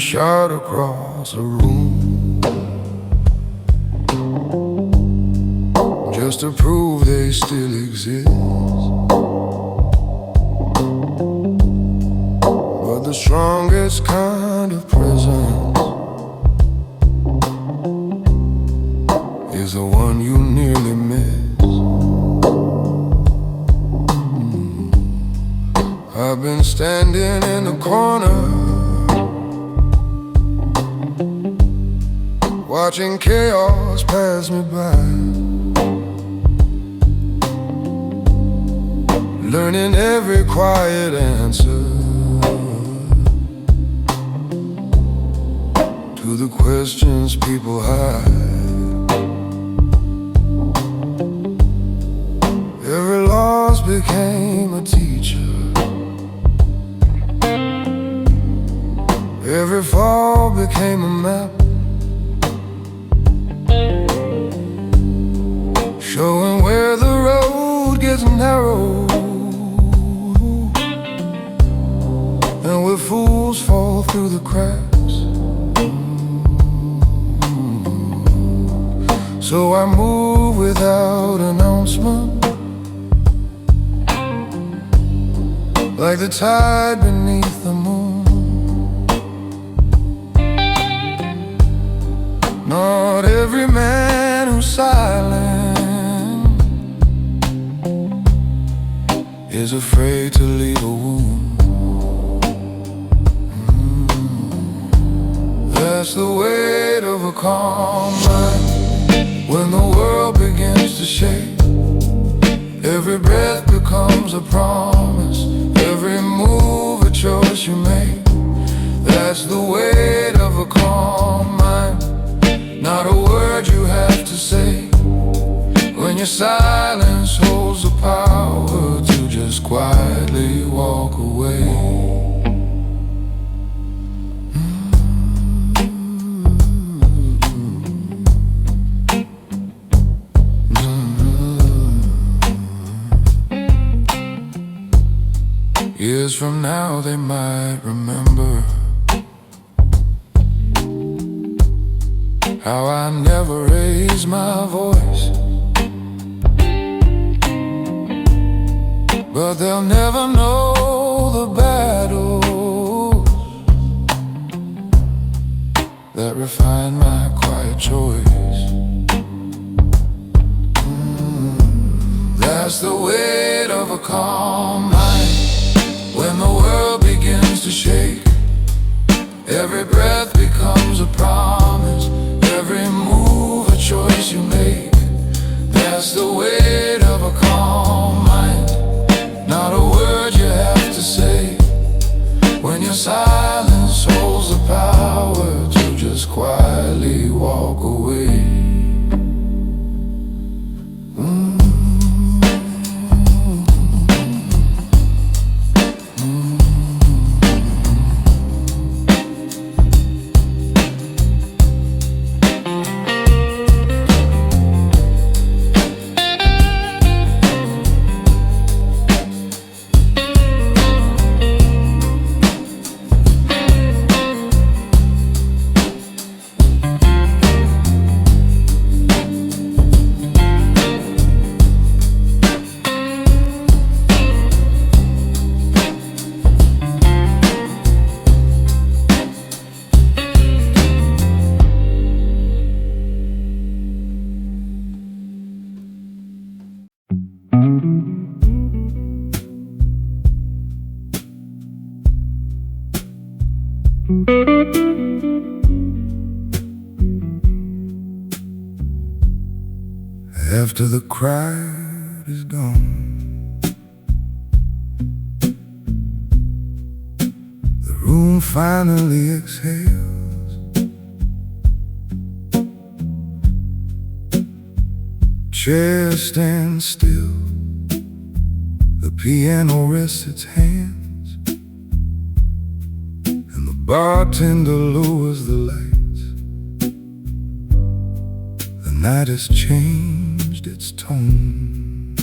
shot across a room, just to prove they still exist. But the strongest kind of presence is the one you nearly miss. I've been standing in the corner, watching chaos pass me by, learning every quiet answer to the questions people hide. Every loss became a teacher, every fall became a map, showing where the road gets narrow and where fools fall through the cracks. So I move without announcement, like the tide beneath the moon. Not every man who's silent is afraid to leave a wound. That's the weight of a calm mind. When the world begins to shake, every breath becomes a promise, every move a choice you make. That's the weight of a calm mind. Not a word you have to say, when your silence holds the power to just quietly walk away. Years from now they might remember how I never raised my voice, but they'll never know the battles that refine my quiet choice. That's the weight of a calm mind. When the world begins to shake, every breath becomes a promise, every move a choice you make. That's the weight of a calm mind. Not a word you have to say, when your silence holds the power to just quietly walk away. After the crowd is gone, the room finally exhales. Chairs stand still, the piano rests its hands, and the bartender lowers the lights. The night has changed its tone.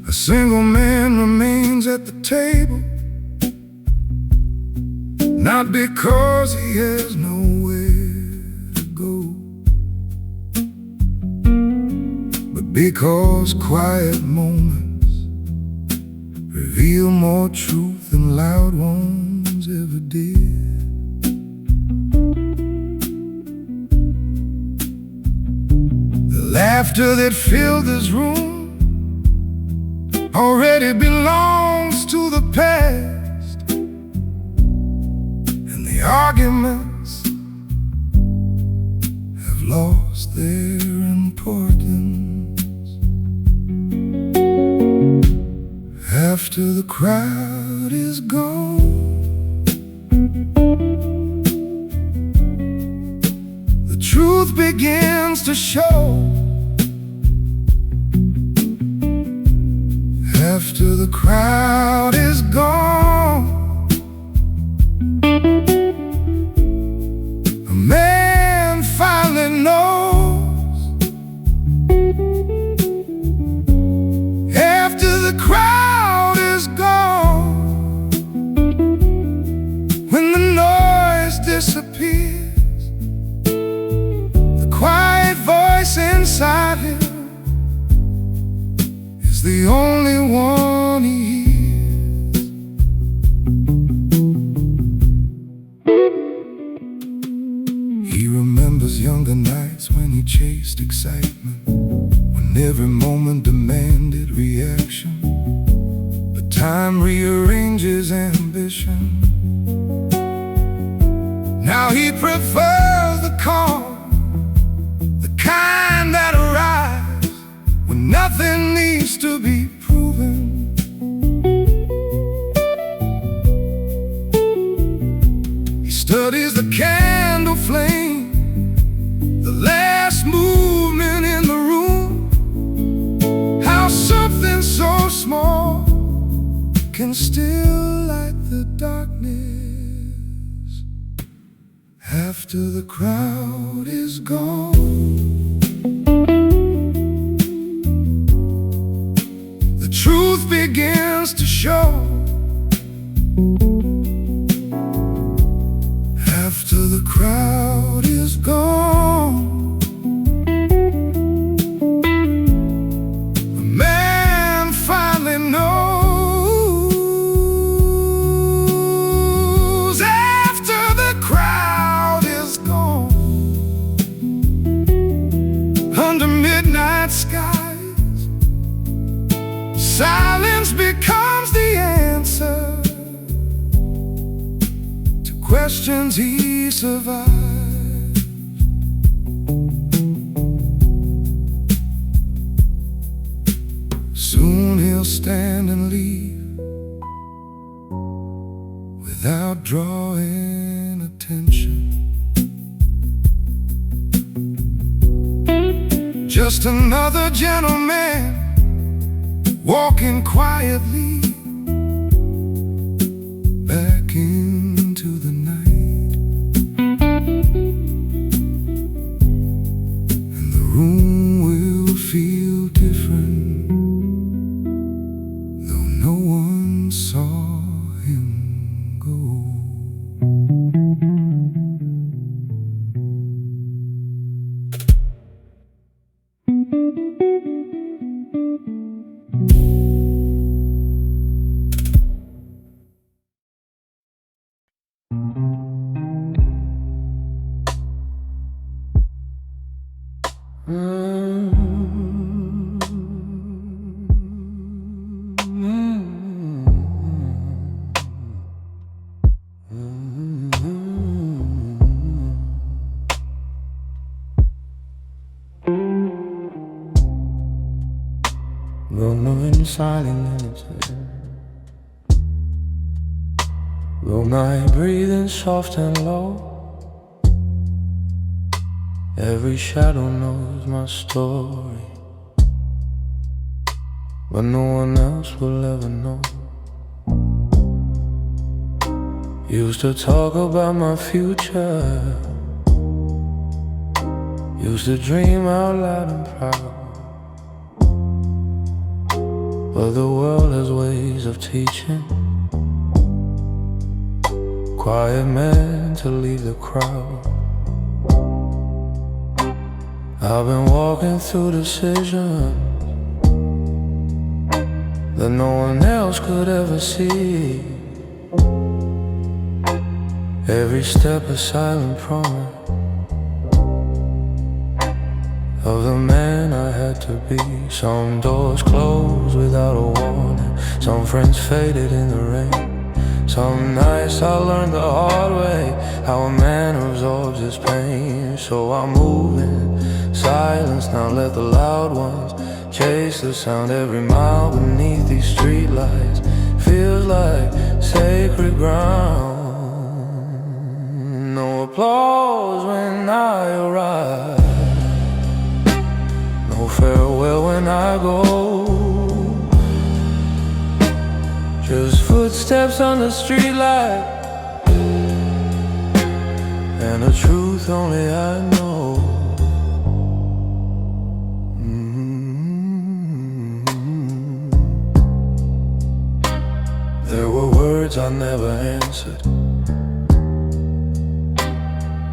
A single man remains at the table, not because he has nowhere to go, but because quiet moments reveal more truth than loud ones ever did. The laughter that filled this room already belongs to the past, and the arguments have lost their importance. After the crowd is gone, the truth begins to show. After the crowd is gone, a man finally knows. After the crowd is gone, when the noise disappears, the quiet voice inside him is the only one he hears. He remembers younger nights when he chased excitement, when every moment demanded reaction. But time rearranges ambition. Now he prefers the calm, the kind that arrives when nothing needs to be proven. He studies the candle flame, the last movement in the room, how something so small can still light the darkness. After the crowd is gone, truth begins to show. After the crowd is gone, a man finally knows. After the crowd is gone, under midnight skies, silence becomes the answer to questions he survived. Soon he'll stand and leave without drawing attention. Just another gentleman walking quietly back into the night, and the room will feel different, though no one saw him go. Moving silence, will my breathing soft and low. Every shadow knows my story, but no one else will ever know. Used to talk about my future, used to dream out loud and proud. but the world has ways of teaching quiet men to leave the crowd. I've been walking through decisions that no one else could ever see. Every step a silent promise of the man I had to be. Some doors closed without a warning, some friends faded in the rain. Some nights I learned the hard way how a man absorbs his pain. So I'm moving silence now, let the loud ones chase the sound. Every mile beneath these street lights feels like sacred ground. No applause when I arrive, no farewell when I go, just footsteps on the streetlight and a truth only I know. There were words I never answered,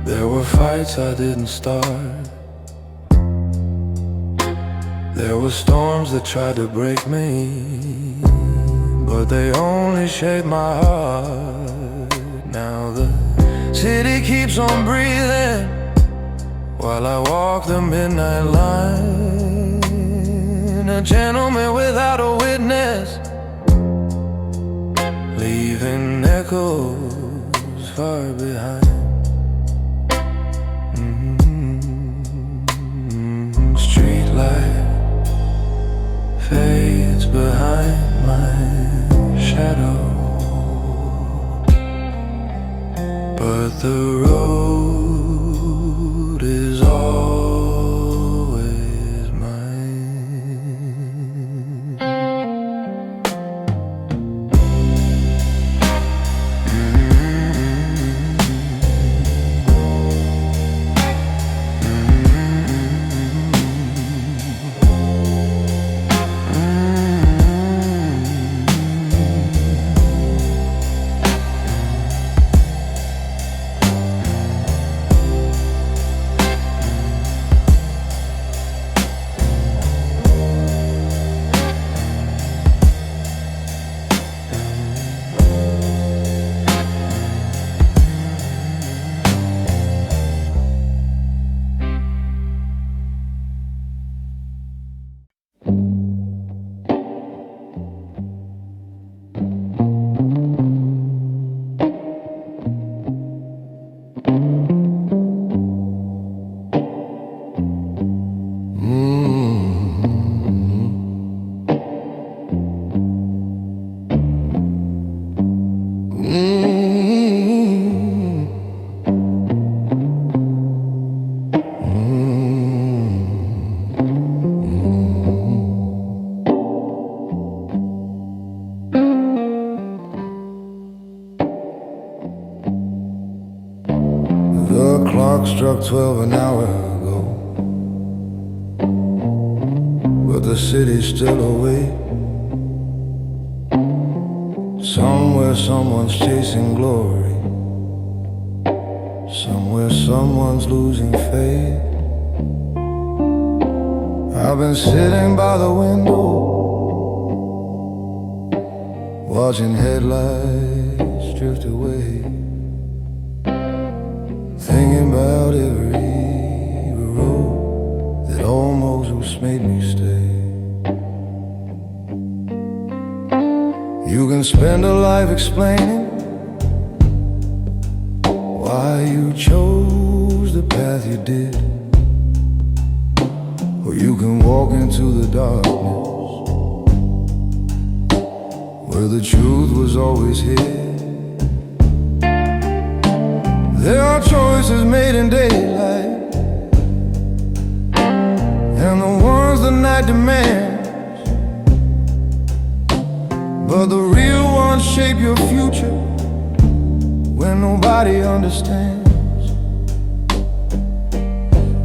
there were fights I didn't start, there were storms that tried to break me, but they only shaped my heart. Now the city keeps on breathing while I walk the midnight line. A gentleman without a witness, leaving echoes far behind. Street light fades behind my shadow, but the road is always mine. The clock struck 12 an hour ago, but the city's still awake. Somewhere someone's chasing glory, somewhere someone's losing faith. I've been sitting by the window, watching headlights drift away, thinking about every road that almost made me stay. You can spend a life explaining why you chose the path you did, or you can walk into the darkness where the truth was always hid. There are choices made in daylight, and the ones the night demands, but the real ones shape your future when nobody understands.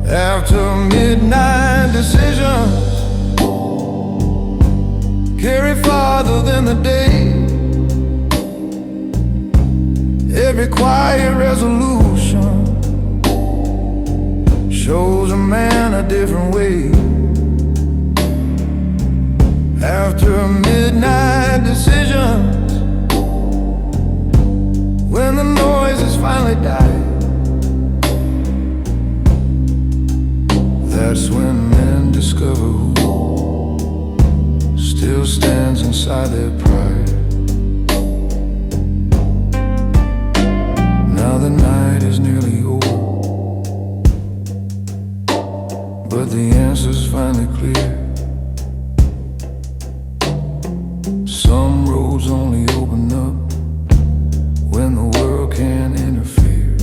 After midnight decisions carry farther than the day. Every quiet resolution shows a man a different way. After midnight decisions, when the noise has finally died, that's when men discover who still stands inside their pride. Now the night is nearly over, but the answer's finally clear. Some roads only open up when the world can't interfere.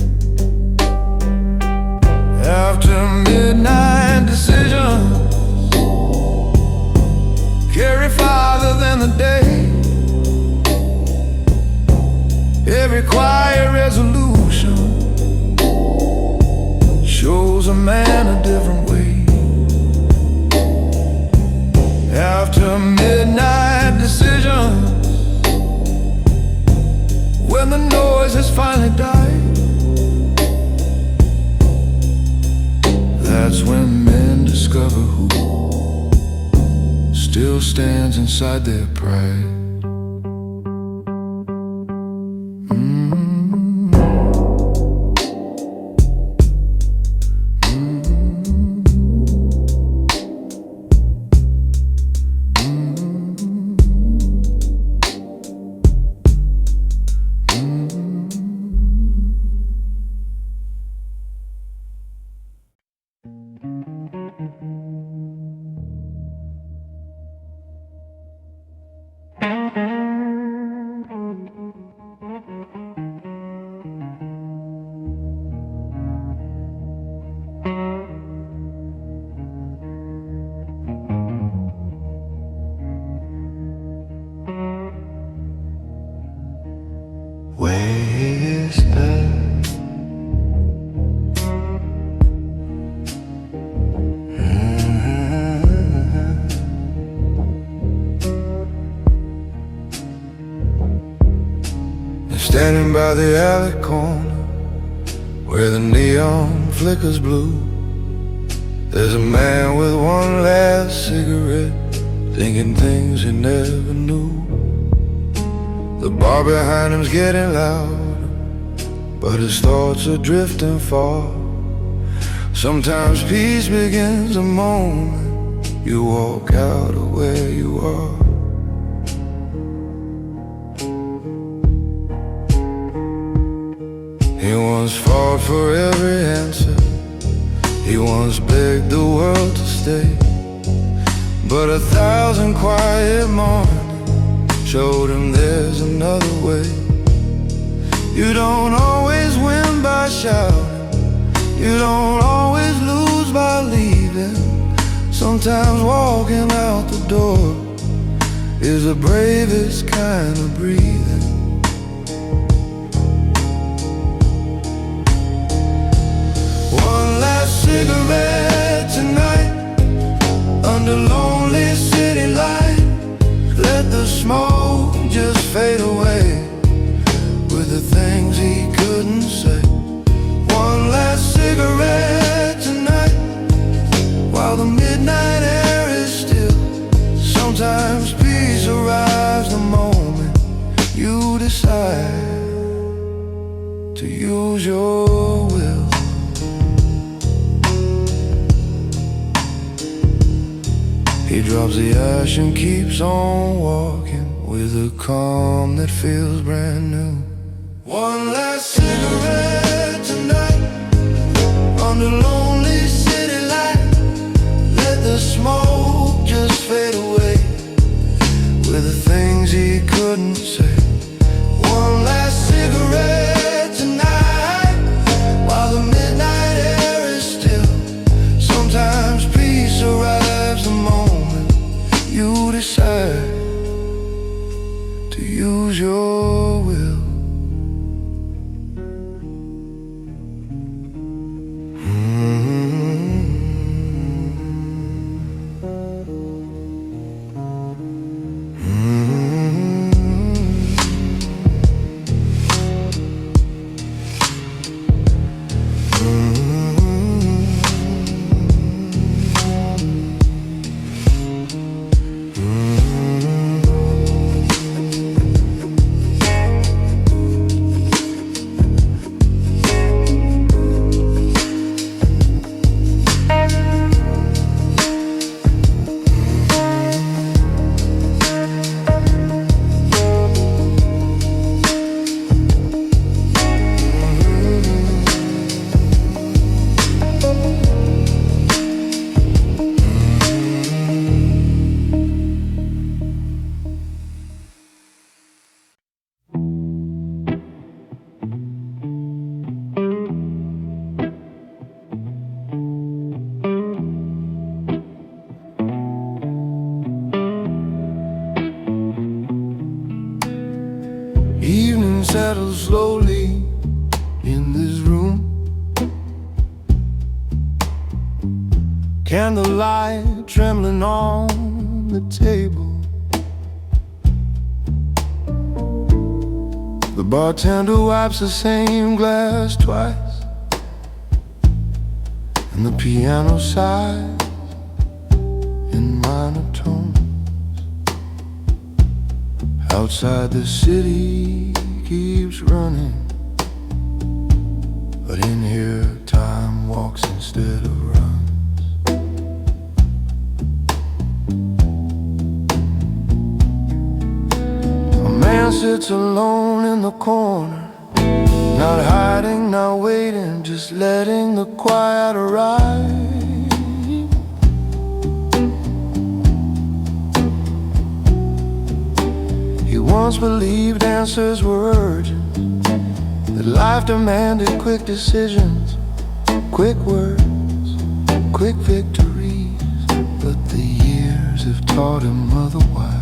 After midnight decisions carry farther than the day. Every quiet resolution shows a man a different way. After midnight decisions, when the noise has finally died, that's when men discover who still stands inside their pride. Standing by the alley corner where the neon flickers blue, there's a man with one last cigarette, thinking things he never knew. The bar behind him's getting louder, but his thoughts are drifting far. Sometimes peace begins the moment you walk out of where you are. He once fought for every answer, he once begged the world to stay, but 1,000 quiet mornings showed him there's another way. You don't always win by shouting, you don't always lose by leaving. Sometimes walking out the door is the bravest kind of breathing. One last cigarette tonight under lonely city light. Let the smoke just fade away with the things he couldn't say. One last cigarette tonight while the midnight air is still. Sometimes peace arrives the moment you decide to use your will. He drops the ash and keeps on walking with a calm that feels brand new. One last cigarette tonight under lonely city light. Let the smoke just fade away with the things he couldn't say. One last cigarette tonight while the midnight air is still. Sometimes peace arrives the moment you decide to use your will. Candlelight trembling on the table. The bartender wipes the same glass twice, and the piano sighs in minor tones. Outside the city keeps running, but in here time walks instead of runs. A man sits alone in the corner, not hiding, not waiting, just letting the quiet arrive. He once believed answers were urgent, that life demanded quick decisions, quick words, quick victories. But the years have taught him otherwise.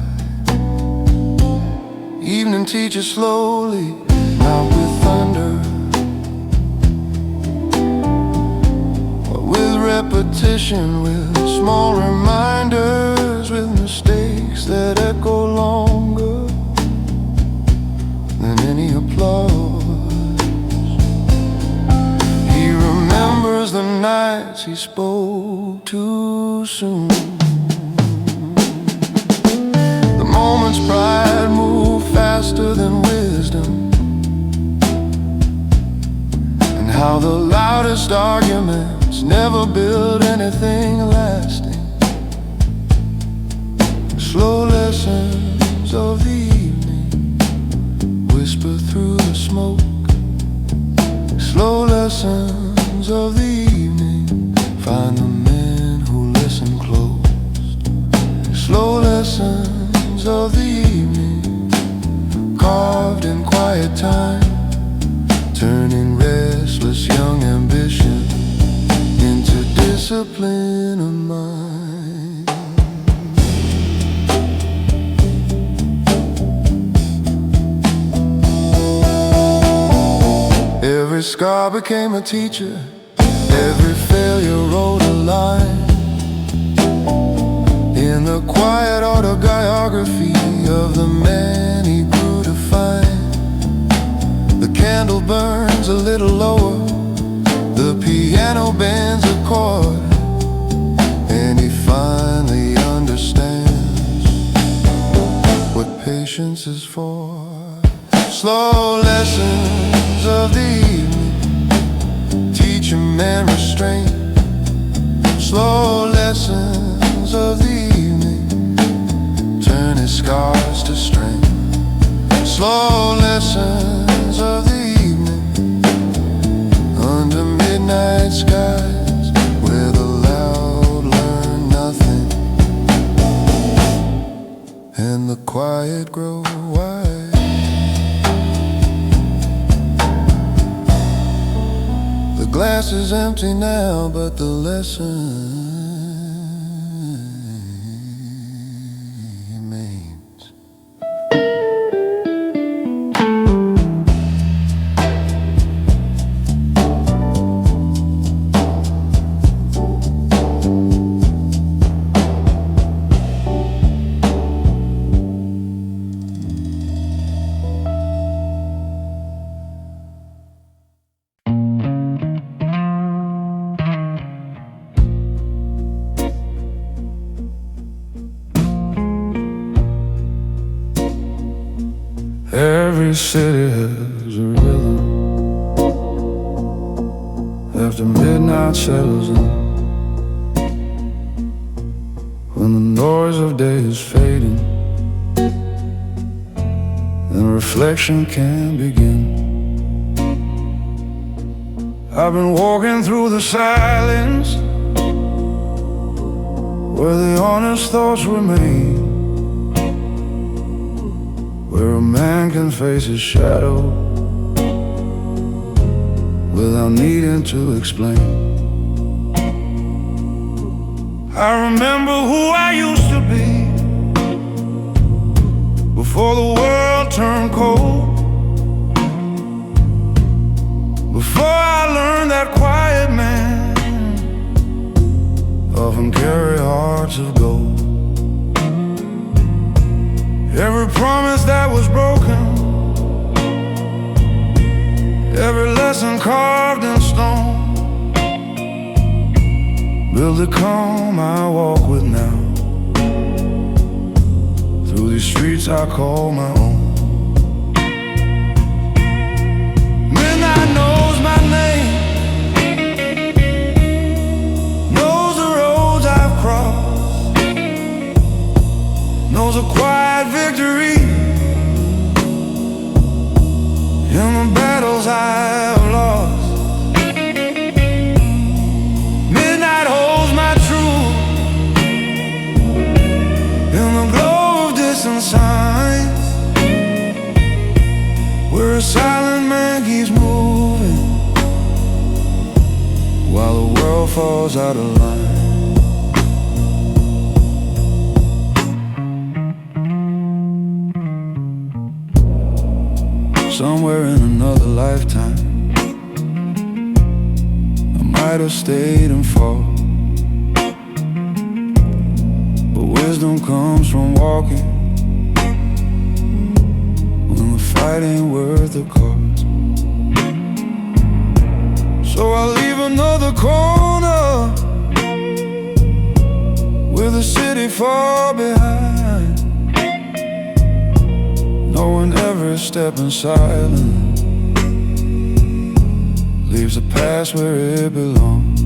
Evening teaches slowly, not with thunder, but with repetition, with small reminders, with mistakes that echo longer than any applause. He remembers the nights he spoke too soon, the moments pride moved faster than wisdom, and how the loudest arguments never build anything lasting. Slow lessons of the evening whisper through the smoke. Slow lessons of the evening find the men who listen close. Slow lessons of the evening carved in quiet time, turning restless young ambition into discipline of mind. Every scar became a teacher, every failure wrote a line in the quiet autobiography of the man he grew to find. The candle burns a little lower, the piano bends a chord, and he finally understands what patience is for. Slow lessons of the evening teach a man restraint. Slow lessons of the evening turn his scars to strength. Slow lessons of the evening under midnight skies, where the loud learn nothing and the quiet grow wise. The glass is empty now, but the lesson remains. Every city has a rhythm after midnight settles in, when the noise of day is fading and reflection can begin. I've been walking through the silence where the honest thoughts remain, where a man can face his shadow without needing to explain. I remember who I used to be before the world turned cold, before I learned that quiet man of often carry hearts of gold. Every promise that was broken, every lesson carved in stone, build the calm I walk with now, through these streets I call my own. Midnight knows my name, knows the roads I've crossed, knows a quiet victory in the battles I have lost. Midnight holds my truth in the glow of distant signs, where a silent man keeps moving while the world falls out of line. Somewhere in another lifetime, I might have stayed and fought, but wisdom comes from walking when the fight ain't worth the cost. So I'll leave another corner with the city far behind, knowing every step in silence leaves a past where it belongs.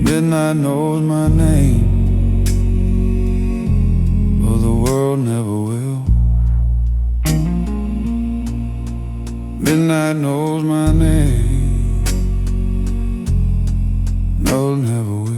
Midnight knows my name, but the world never will. Midnight knows my name, no, never will.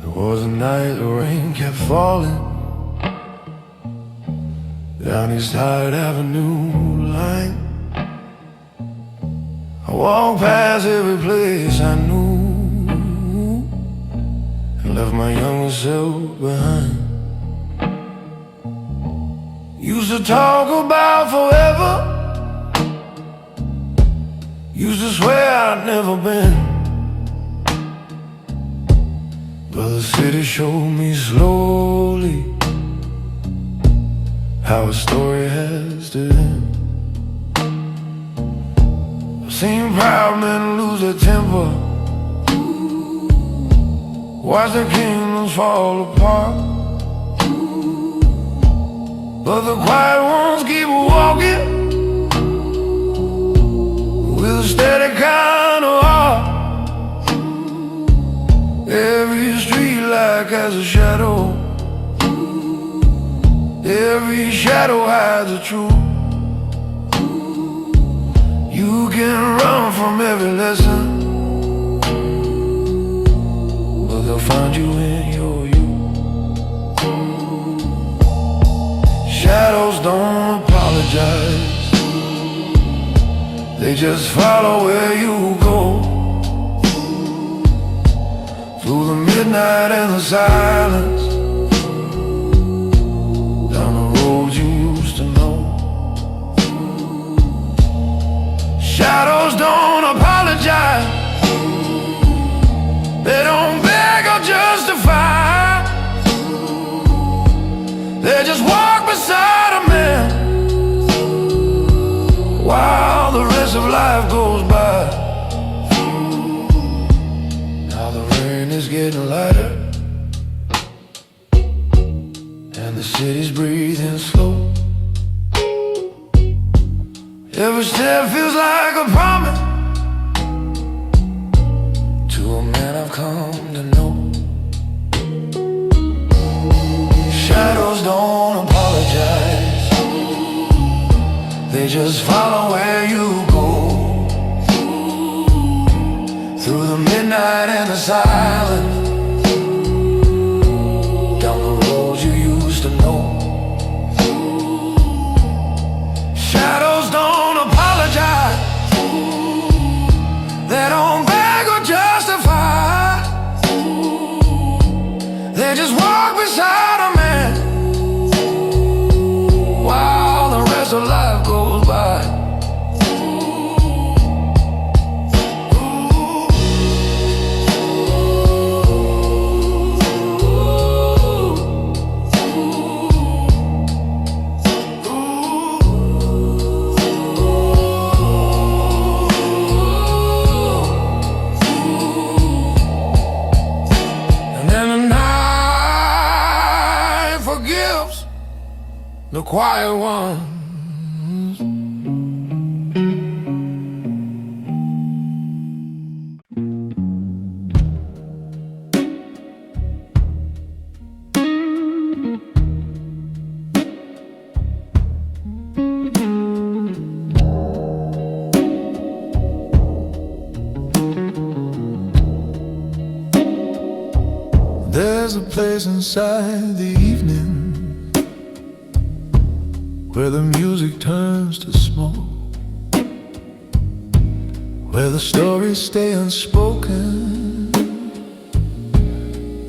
There was a night the rain kept falling down East Hyde Avenue line. I walked past every place I knew and left my younger self behind. Used to talk about forever, used to swear I'd never been, but the city showed me slowly how a story has to end. I've seen proud men lose their temper, watch their kingdoms fall apart, but the quiet ones keep walking with a steady kind of heart. Every street light has a shadow, every shadow hides the truth. You can run from every lesson, but they'll find you in your youth. Shadows don't apologize, they just follow where you go. Through the midnight and the silence, down the road you used to know. Shadows don't apologize, they don't beg or justify, they just walk beside a man while the rest of life goes by. Now the rain is getting lighter and the city's breathing slow. Every step feels like a promise to a man man I've come to know. Shadows don't apologize, they just follow where you go. Through the midnight and the silence, down the road you used to know. Shadows don't apologize, they don't beg or justify, they just walk beside a man while the rest of life goes by. The quiet ones. There's a place inside the evening where the music turns to smoke, where the stories stay unspoken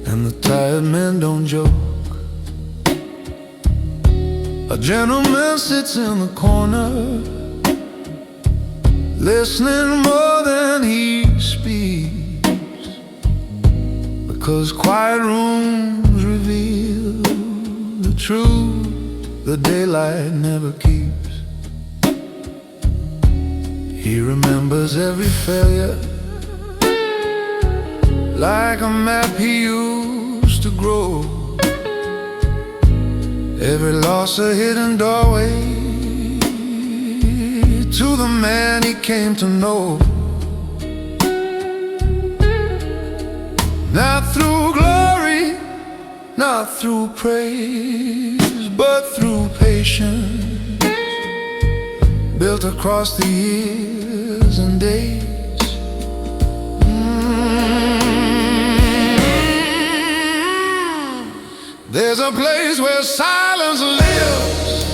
and the tired men don't joke. A gentleman sits in the corner, listening more than he speaks, because quiet rooms reveal the truth the daylight never keeps. He remembers every failure like a map he used to grow, every loss a hidden doorway to the man he came to know. Not through glory, not through praise, but through patience, built across the years and days. There's a place where silence lives,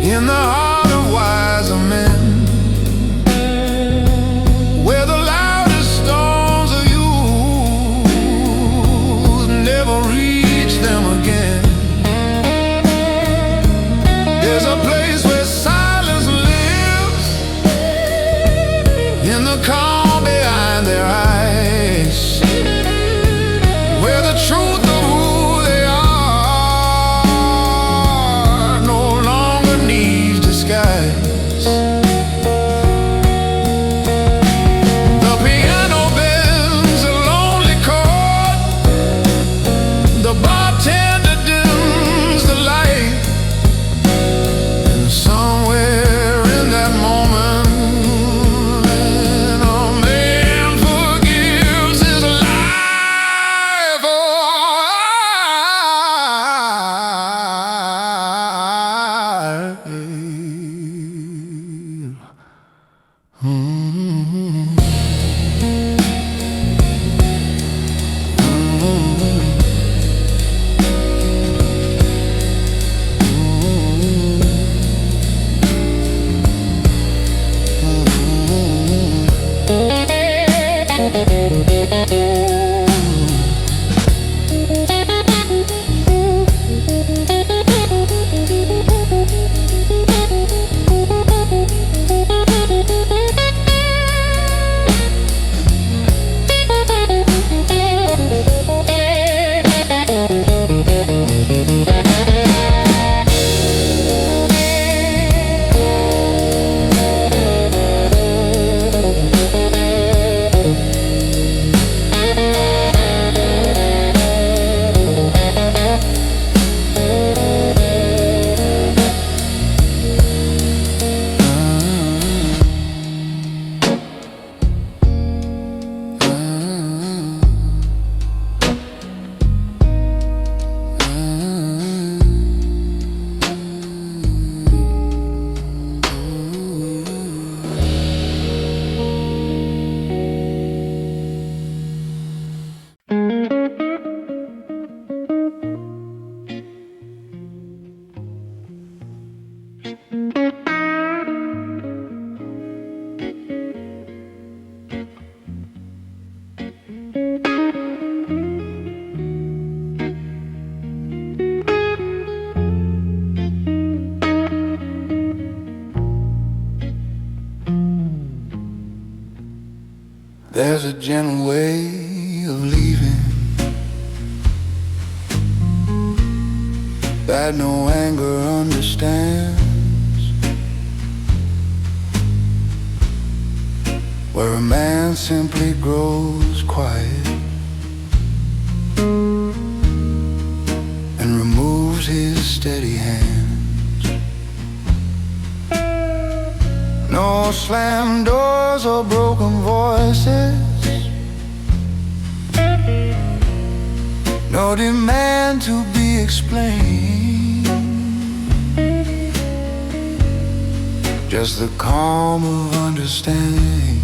in the heart of wiser men, where the loudest storms of youth never reach them again. There's a place where silence lives, in the calm behind their eyes, where the truth of who they are no longer needs disguise. The piano bends a lonely chord, the bartender dims the light, and somewhere in that moment, a man forgives his life. There's a gentle way of leaving that no anger understands, where a man simply grows quiet and removes his steady hands. No slammed doors or broken voices, no demand to be explained, just the calm of understanding.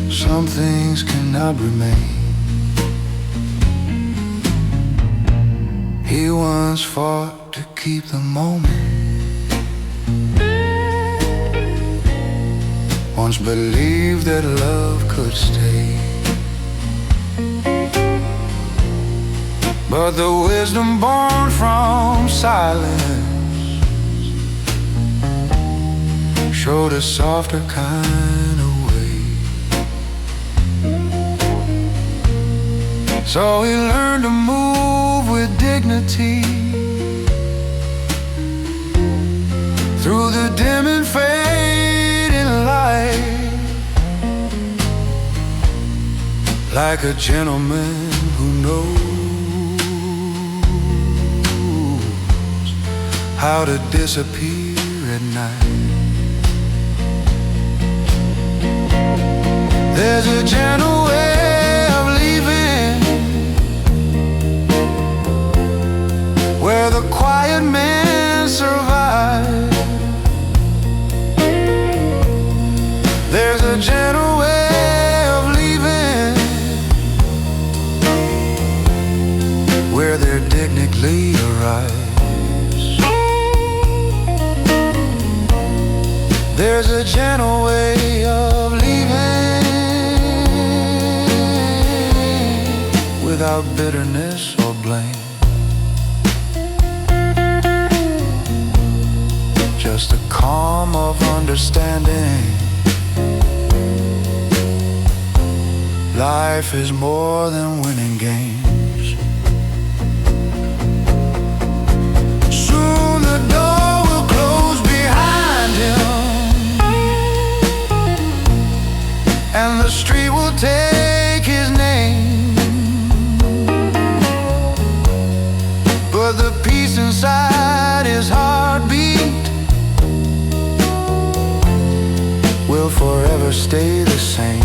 Some things cannot remain. He once fought to keep the moment, once believed that love could stay. But the wisdom born from silence showed a softer kind of way. So he learned to move with dignity through the dim and fading light, like a gentleman who knows how to disappear at night. There's a gentle way of leaving where the quiet men survive. There's a gentle way of leaving where their dignity arrives. There's a gentle way of leaving without bitterness or blame, just the calm of understanding. Life is more than winning games. Soon the door will close behind him, and the street will take his name, but the peace inside his heartbeat will forever stay the same.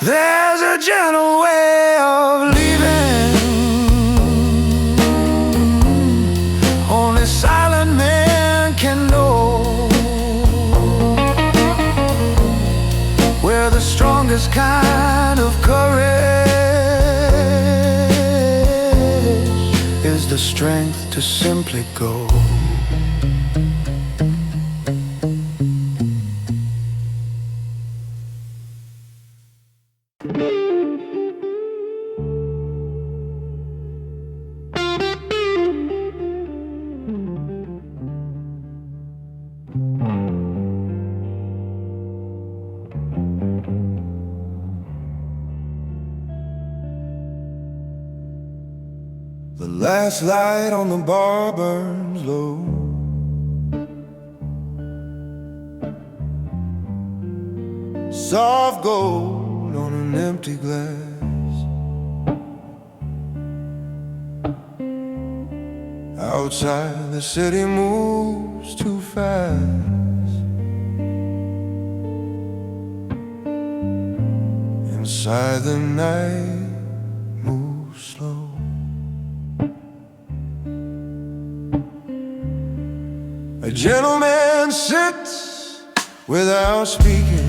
There's a gentle way of leaving, only silent men can know, where the strongest kind of courage is the strength to simply go. The last light on the bar burns low, soft gold on an empty glass. Outside the city moves too fast, inside the night moves slow. A gentleman sits without speaking,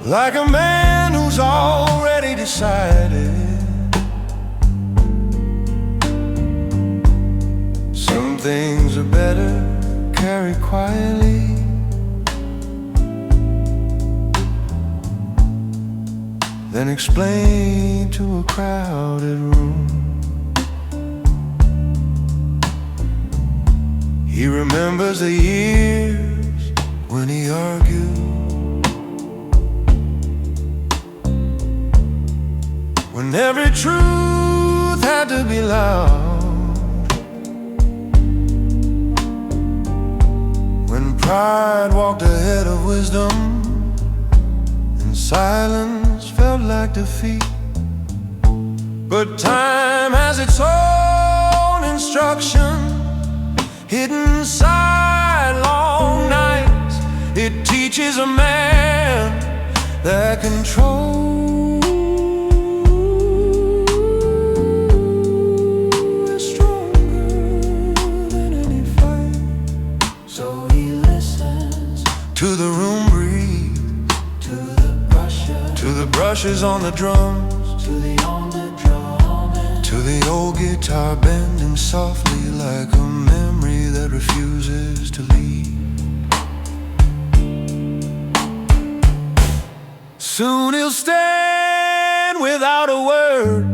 like a man who's already decided. Some things are better carried quietly, than explained to a crowded room. He remembers the years when he argued, when every truth had to be loud, when pride walked ahead of wisdom and silence felt like defeat. But time has its own instruction, hidden inside long nights. It teaches a man that control is stronger than any fight. So he listens to the room breeze, to the brushes on the drums, to the old guitar bending softly like a memory that refuses to leave. Soon he'll stand without a word,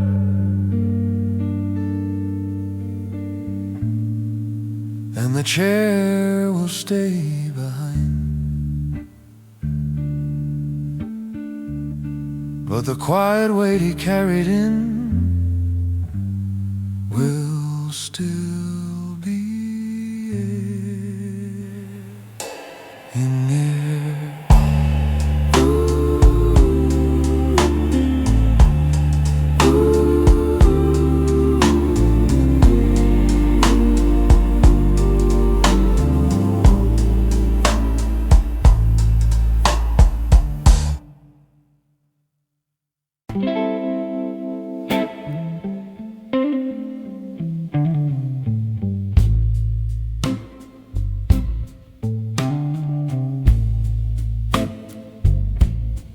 and the chair will stay behind. But the quiet weight he carried in will still be in there.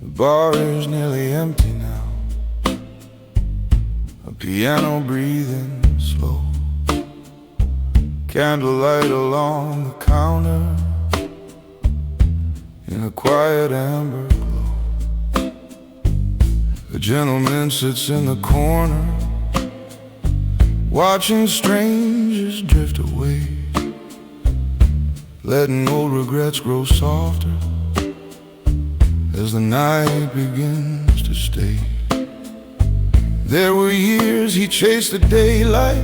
The bar is nearly empty now, a piano breathing slow, candlelight along the counter in a quiet amber glow. A gentleman sits in the corner, watching strangers drift away, letting old regrets grow softer as the night begins to stay. There were years he chased the daylight,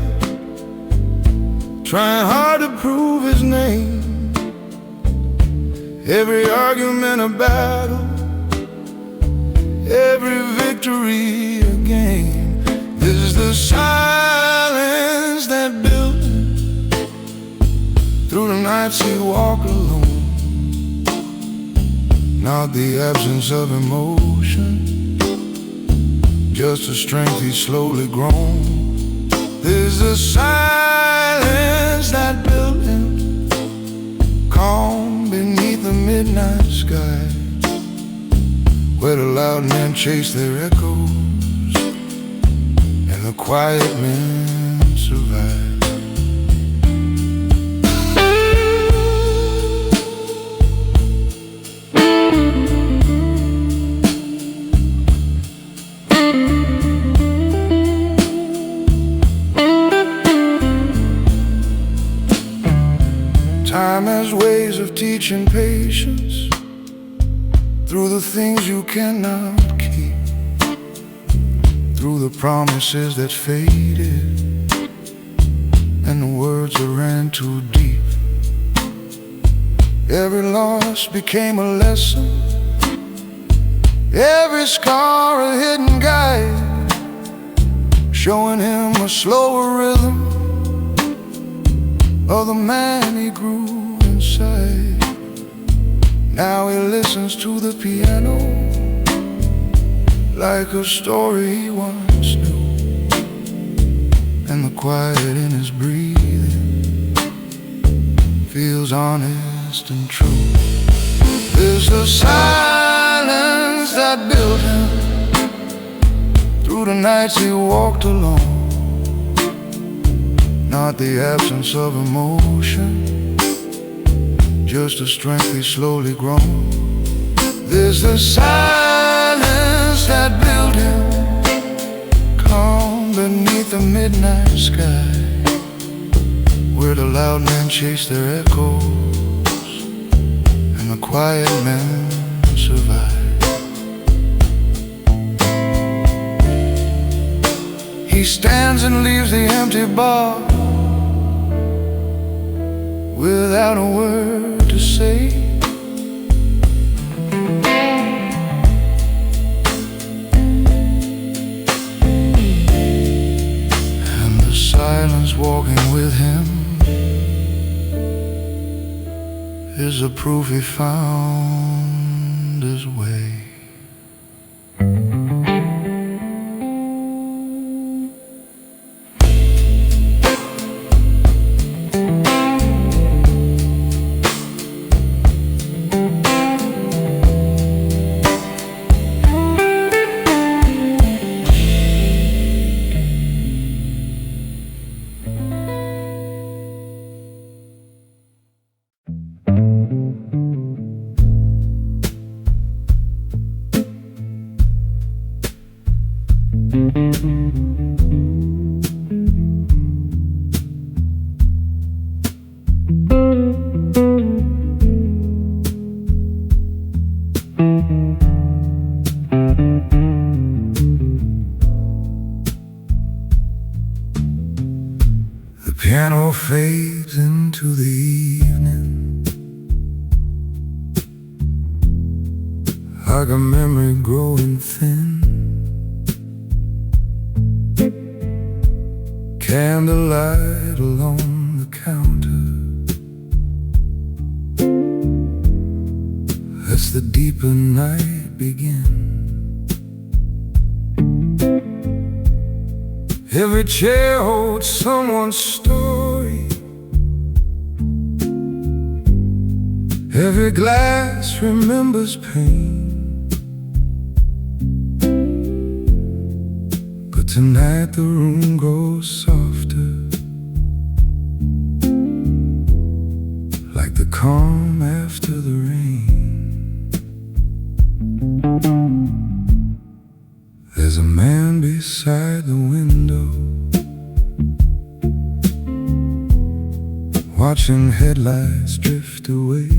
trying hard to prove his name. Every argument a battle, every victory a game. This is the silence that built him through the nights he walked alone. Not the absence of emotion, just the strength he's slowly grown. There's a silence that built him, calm beneath the midnight sky, where the loud men chase their echoes and the quiet men survive. Time has ways of teaching patience through the things you cannot keep, through the promises that faded and the words that ran too deep. Every loss became a lesson, every scar a hidden guide, showing him a slower rhythm of the man he grew inside. Now he listens to the piano like a story he once knew, and the quiet in his breathing feels honest and true. There's the silence that built him through the nights he walked alone. Not the absence of emotion, just the strength he's slowly grown. There's the silence that built him, calm beneath the midnight sky, where heard a loud man chase their echoes, and the quiet man survived. He stands and leaves the empty bar without a word to say. And the silence walking with him is a proof he found his way. The piano fades into the evening like a memory growing thin. Candlelight along the counter lets the deeper night begin. Every chair holds someone's story, every glass remembers pain. But tonight the room grows softer, like the calm after the rain. There's a man beside the window, watching headlights drift away.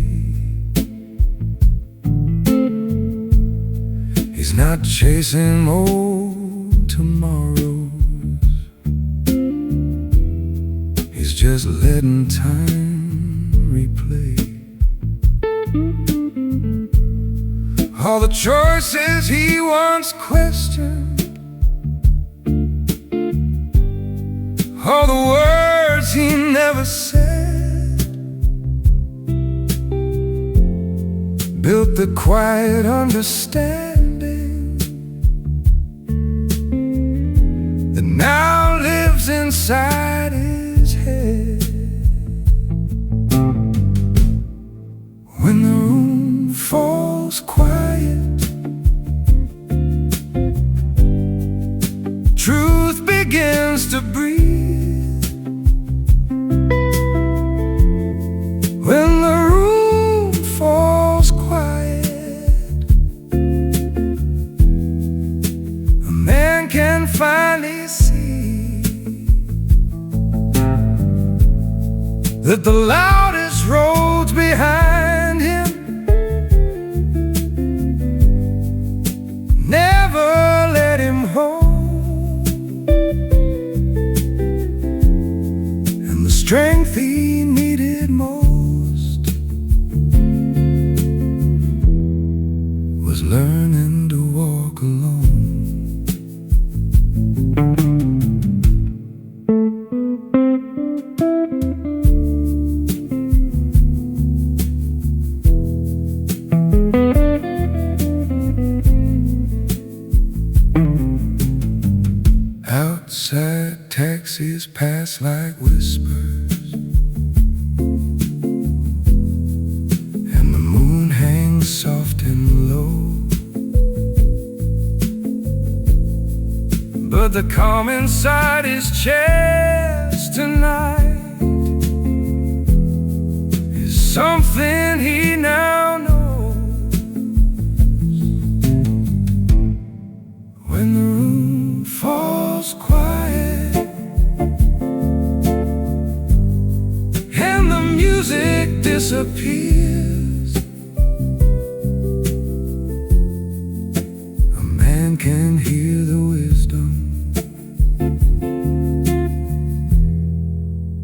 He's not chasing old tomorrows, he's just letting time replay all the choices he once questioned, all the words he never said, built the quiet understanding that now lives inside his head. When the room falls quiet, truth begins to breathe. When the room falls quiet, a man can finally see that the loudest roads behind him never let him hold, and the strength he needed most was learning to walk alone. Outside taxis pass like whispers, and the moon hangs soft and low. But the calm inside his chest tonight is something he now knows. When the room falls quiet, disappears. A man can hear the wisdom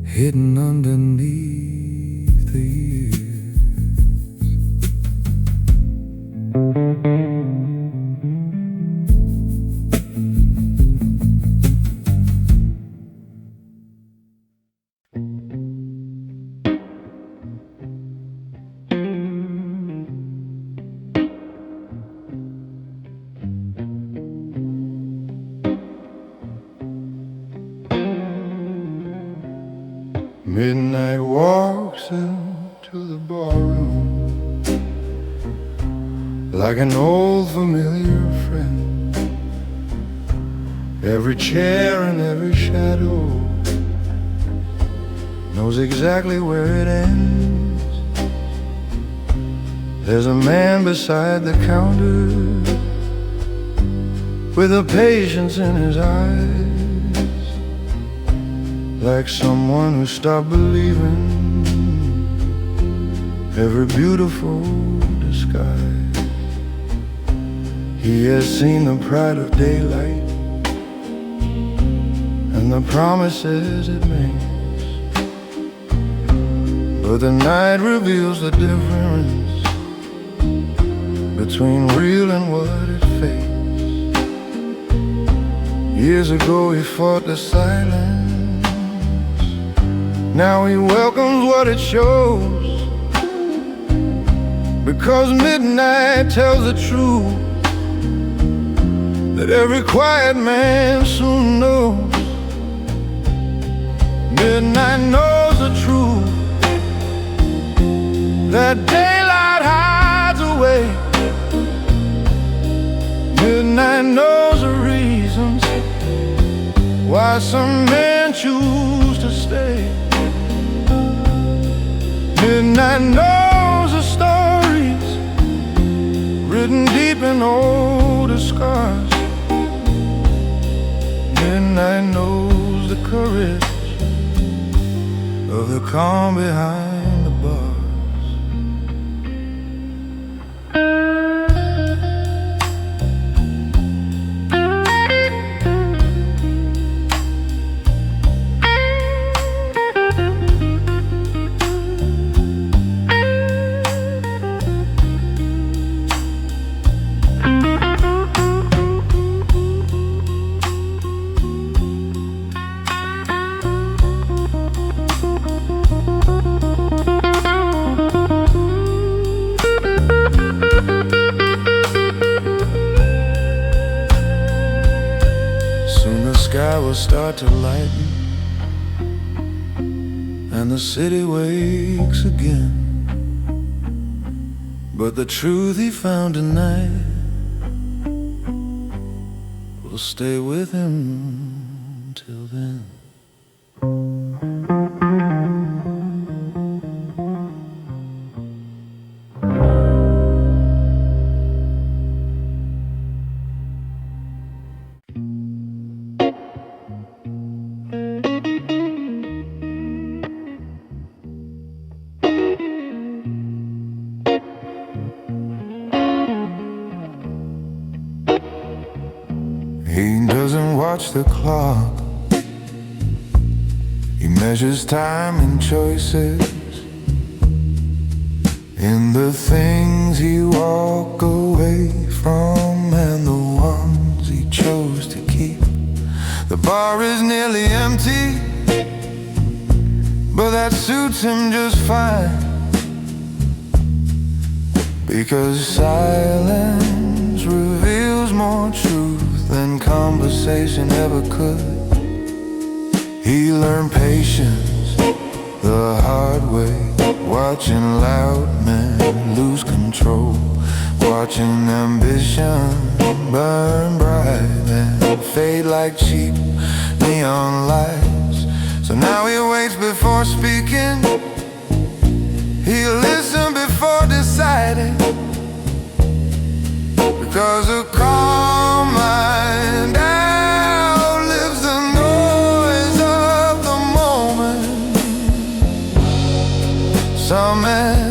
hidden underneath the years. Midnight walks into the barroom like an old familiar friend. Every chair and every shadow knows exactly where it ends. There's a man beside the counter with a patience in his eyes, like someone who stopped believing every beautiful disguise. He has seen the pride of daylight and the promises it makes, but the night reveals the difference between real and what it fakes. Years ago he fought the silence, now he welcomes what it shows, because midnight tells the truth that every quiet man soon knows. Midnight knows the truth that daylight hides away. Midnight knows the reasons why some men choose to stay. Midnight knows the stories written deep in old scars. Midnight knows the courage of the calm behind the bars. The sky will start to lighten and the city wakes again, but the truth he found tonight will stay with him till then. He doesn't watch the clock, he measures time and choices in the things he walk away from and the ones he chose to keep. The bar is nearly empty, but that suits him just fine, because silence reveals more truth than conversation ever could. He learned patience the hard way, watching loud men lose control, watching ambition burn bright and fade like cheap neon lights. So now he waits before speaking, he'll listen before deciding, because a calm mind outlives the noise of the moment. Some men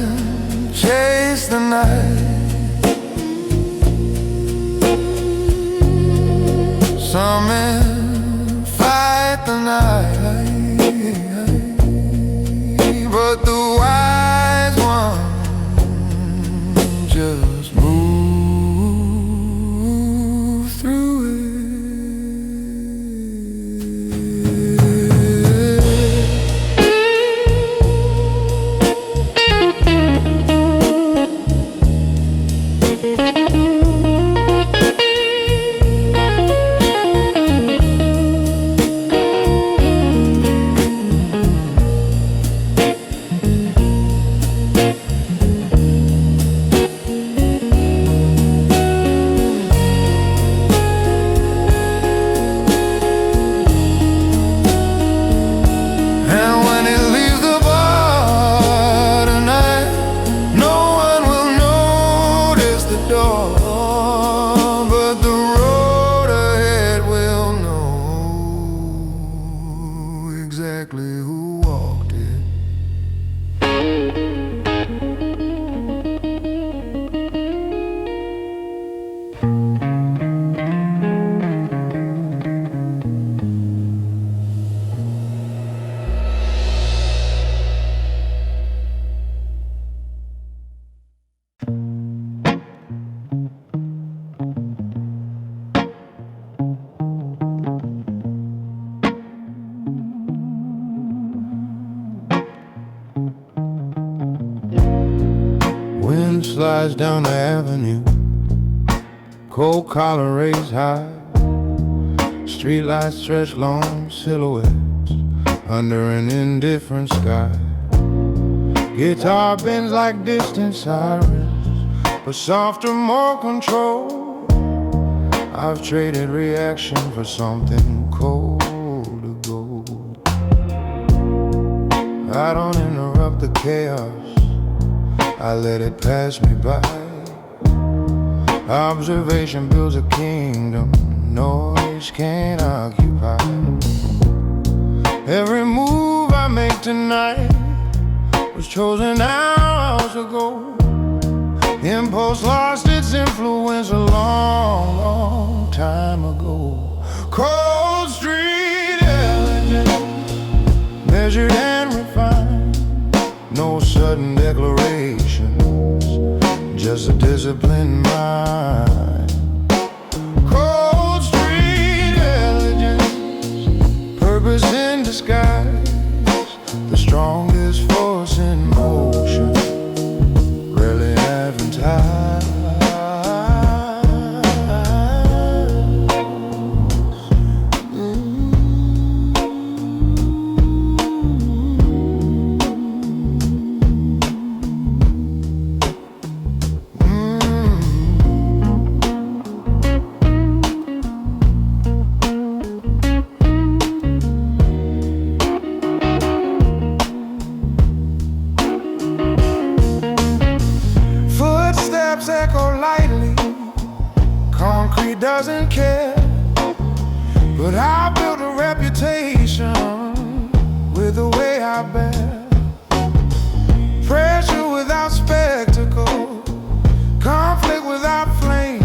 Some men fight the night, but the wise one just move through it. Exactly who walked it. Wind slides down the avenue, cold collar raised high. Streetlights stretch long silhouettes under an indifferent sky. Guitar bends like distant sirens, but softer, more control. I've traded reaction for something cold to go. I don't interrupt the chaos, I let it pass me by. Observation builds a kingdom noise can't occupy. Every move I make tonight was chosen hours ago. Impulse lost its influence a long, long time ago. Cold street elegance, measured and refined. No sudden declarations, just a disciplined mind. Cold street elegance, purpose in disguise. The strongest force in motion, rarely advertised. Echo lightly, concrete doesn't care. But I built a reputation with the way I bear. Pressure without spectacle, conflict without flame.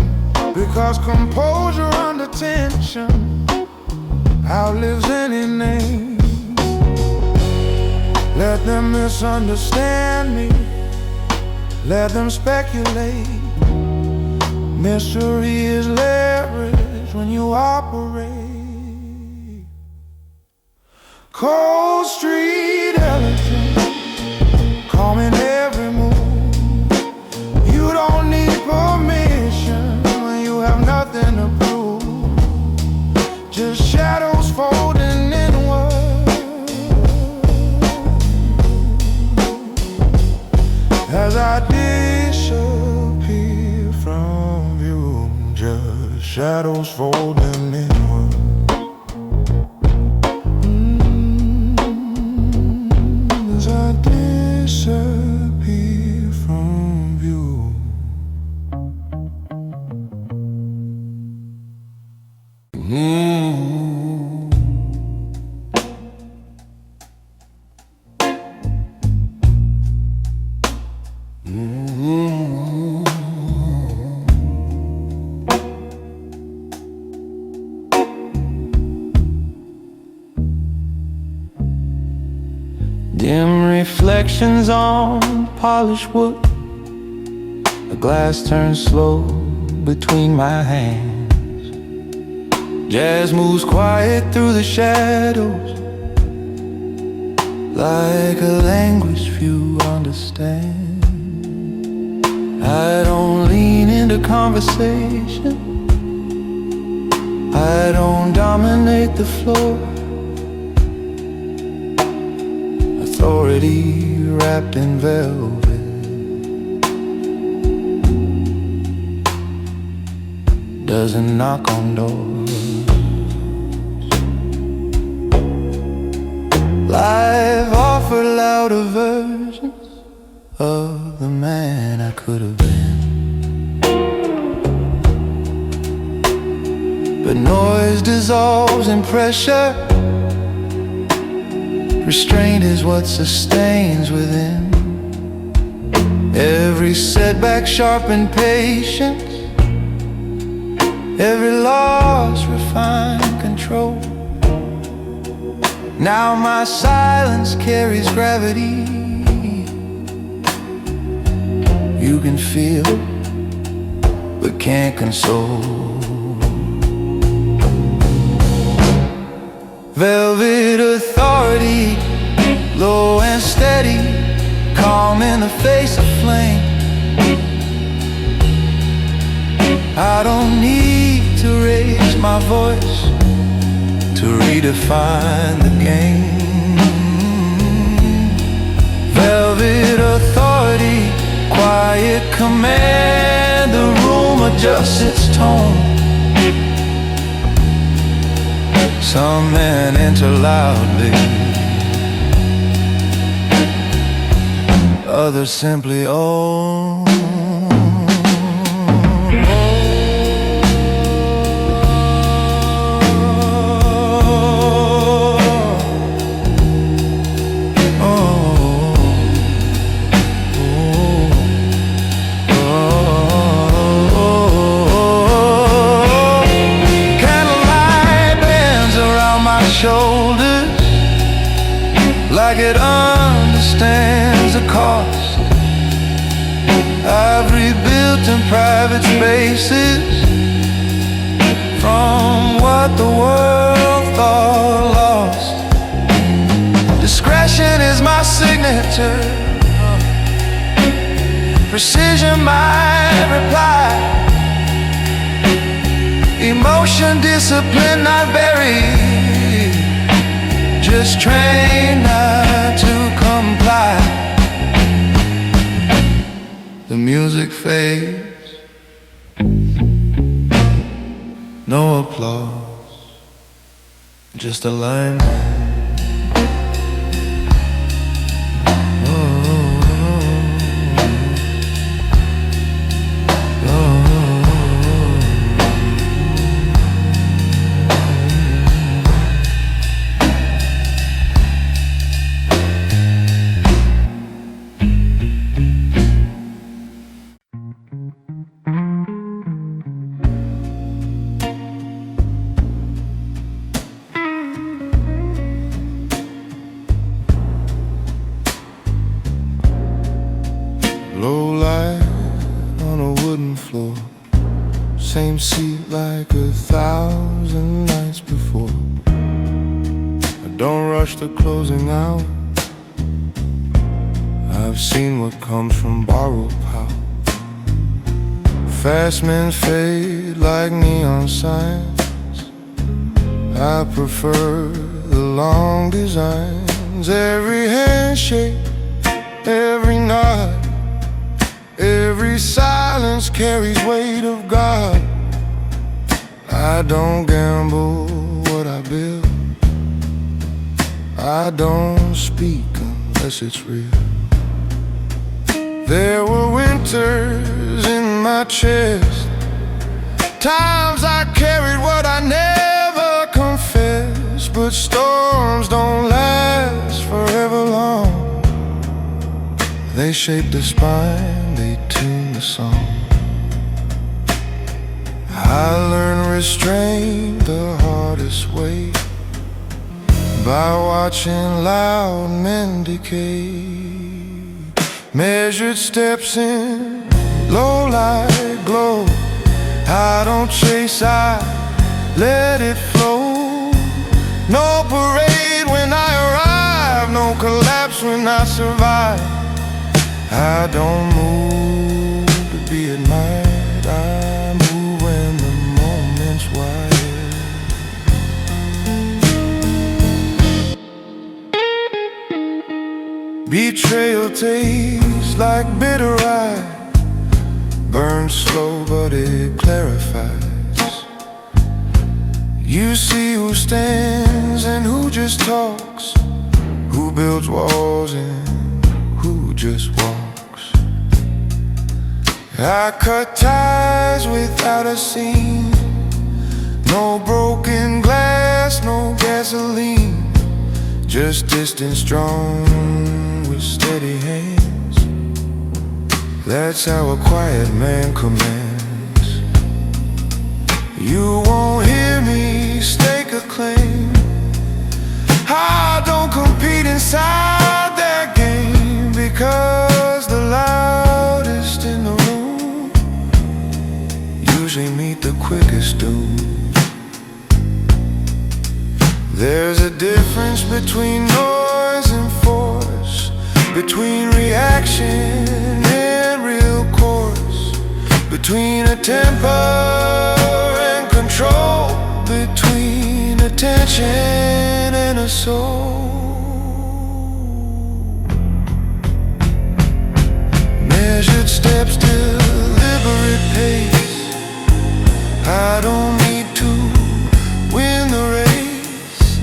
Because composure under tension outlives any name. Let them misunderstand me, let them speculate. Mystery is leverage when you operate. Cold street elegance, calm in every move. You don't need permission when you have nothing to prove. Just shadows folding inward as I disappear from view. Just shadows folding inward. As I disappear from view. Dim reflections on polished wood. The glass turns slow between my hands. Jazz moves quiet through the shadows, like a language few understand. I don't lean into conversation, I don't dominate the floor. Authority wrapped in velvet doesn't knock on doors. Life offered louder versions of the man I could have been, but noise dissolves in pressure. Restrained is what sustains within. Every setback sharpened patience, every loss refined control. Now my silence carries gravity. You can feel, but can't console. Velvet authority, low and steady, calm in the face of flame. I don't need to raise my voice to redefine the game. Velvet authority, quiet command, the room adjusts its tone. Some men enter loudly, others simply own. Shoulders, like it understands the cost. I've rebuilt in private spaces from what the world thought lost. Discretion is my signature, precision my reply. Emotion, discipline not buried, just trained not to comply. The music fades, no applause, just alignment. Low light on a wooden floor, same seat like 1,000 nights before. I don't rush the closing out, I've seen what comes from borrowed power. Fast men fade like neon signs, I prefer the long designs. Every handshake, every nod, every silence carries weight of God. I don't gamble what I build, I don't speak unless it's real. There were winters in my chest, times I carried what I never confessed. But storms don't last forever long, they shape the spine, they tune the song. I learned restraint the hardest way, by watching loud men decay. Measured steps in low light glow. I don't chase, I let it flow. No parade when I arrive, no collapse when I survive. I don't move to be admired, I move when the moment's wired. Betrayal tastes like bitter rye, burns slow but it clarifies. You see who stands and who just talks, who builds walls and who just walks. I cut ties without a seam, no broken glass, no gasoline, just distance drawn with steady hands. That's how a quiet man commands. You won't hear me stake a claim. I don't compete inside that game, because the loudest in the room usually meet the quickest doom. There's a difference between noise and force, between reaction and real course, between a temper and control, between attention and a soul. Measured steps, deliberate pace. I don't need to win the race.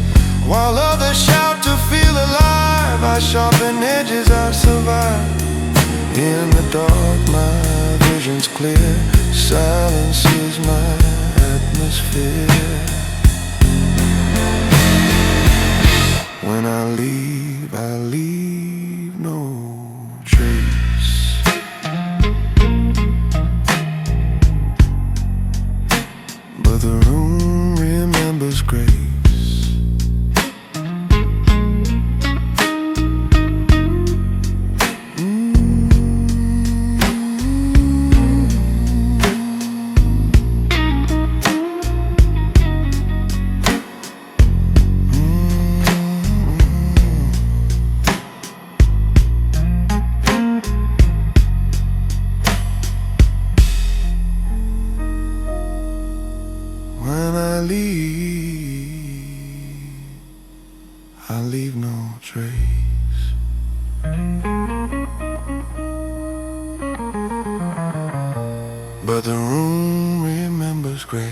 While others shout to feel alive, I sharpen edges, I survive. In the dark, my vision's clear. Silence is my atmosphere. When I leave no trace. But the room remembers grace. When I leave no trace. But the room remembers grace.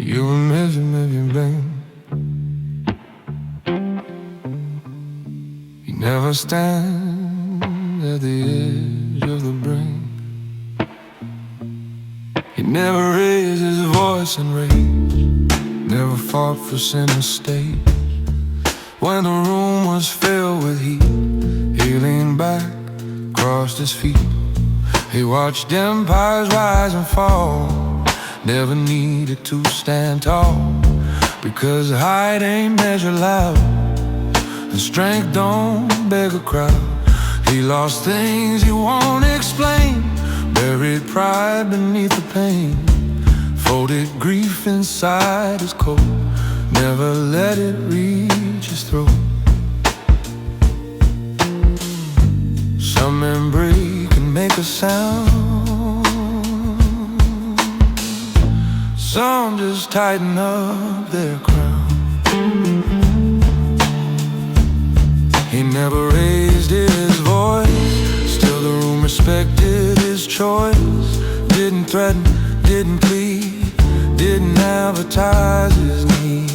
You miss me, babe. You never stand at the edge of the brain. He never raised his voice in rage, never fought for center stage. When the room was filled with heat, he leaned back, crossed his feet. He watched empires rise and fall, never needed to stand tall, because height ain't measured loud, and strength don't beg a crowd. He lost things he won't explain, buried pride beneath the pain, folded grief inside his coat, never let it reach his throat. Some men break and make a sound, some just tighten up their crown. He never raised his voice, still the room respected his choice. Didn't threaten, didn't plead, didn't advertise his need.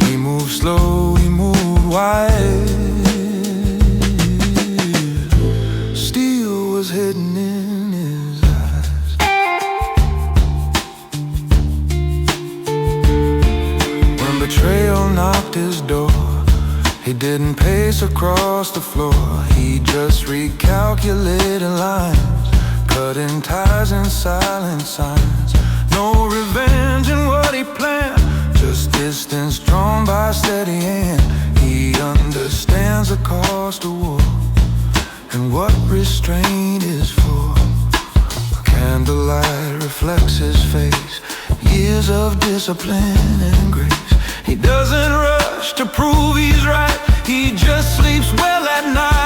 He moved slow, he moved wide. Steel was hidden in his eyes. When betrayal knocked his door. He didn't pace across the floor. He just recalculated lines, cutting ties and silent signs. No revenge in what he planned, just distance drawn by steady hand. He understands the cost of war and what restraint is for. Candlelight reflects his face, years of discipline and grace. He doesn't rush to prove he's right, he just sleeps well at night.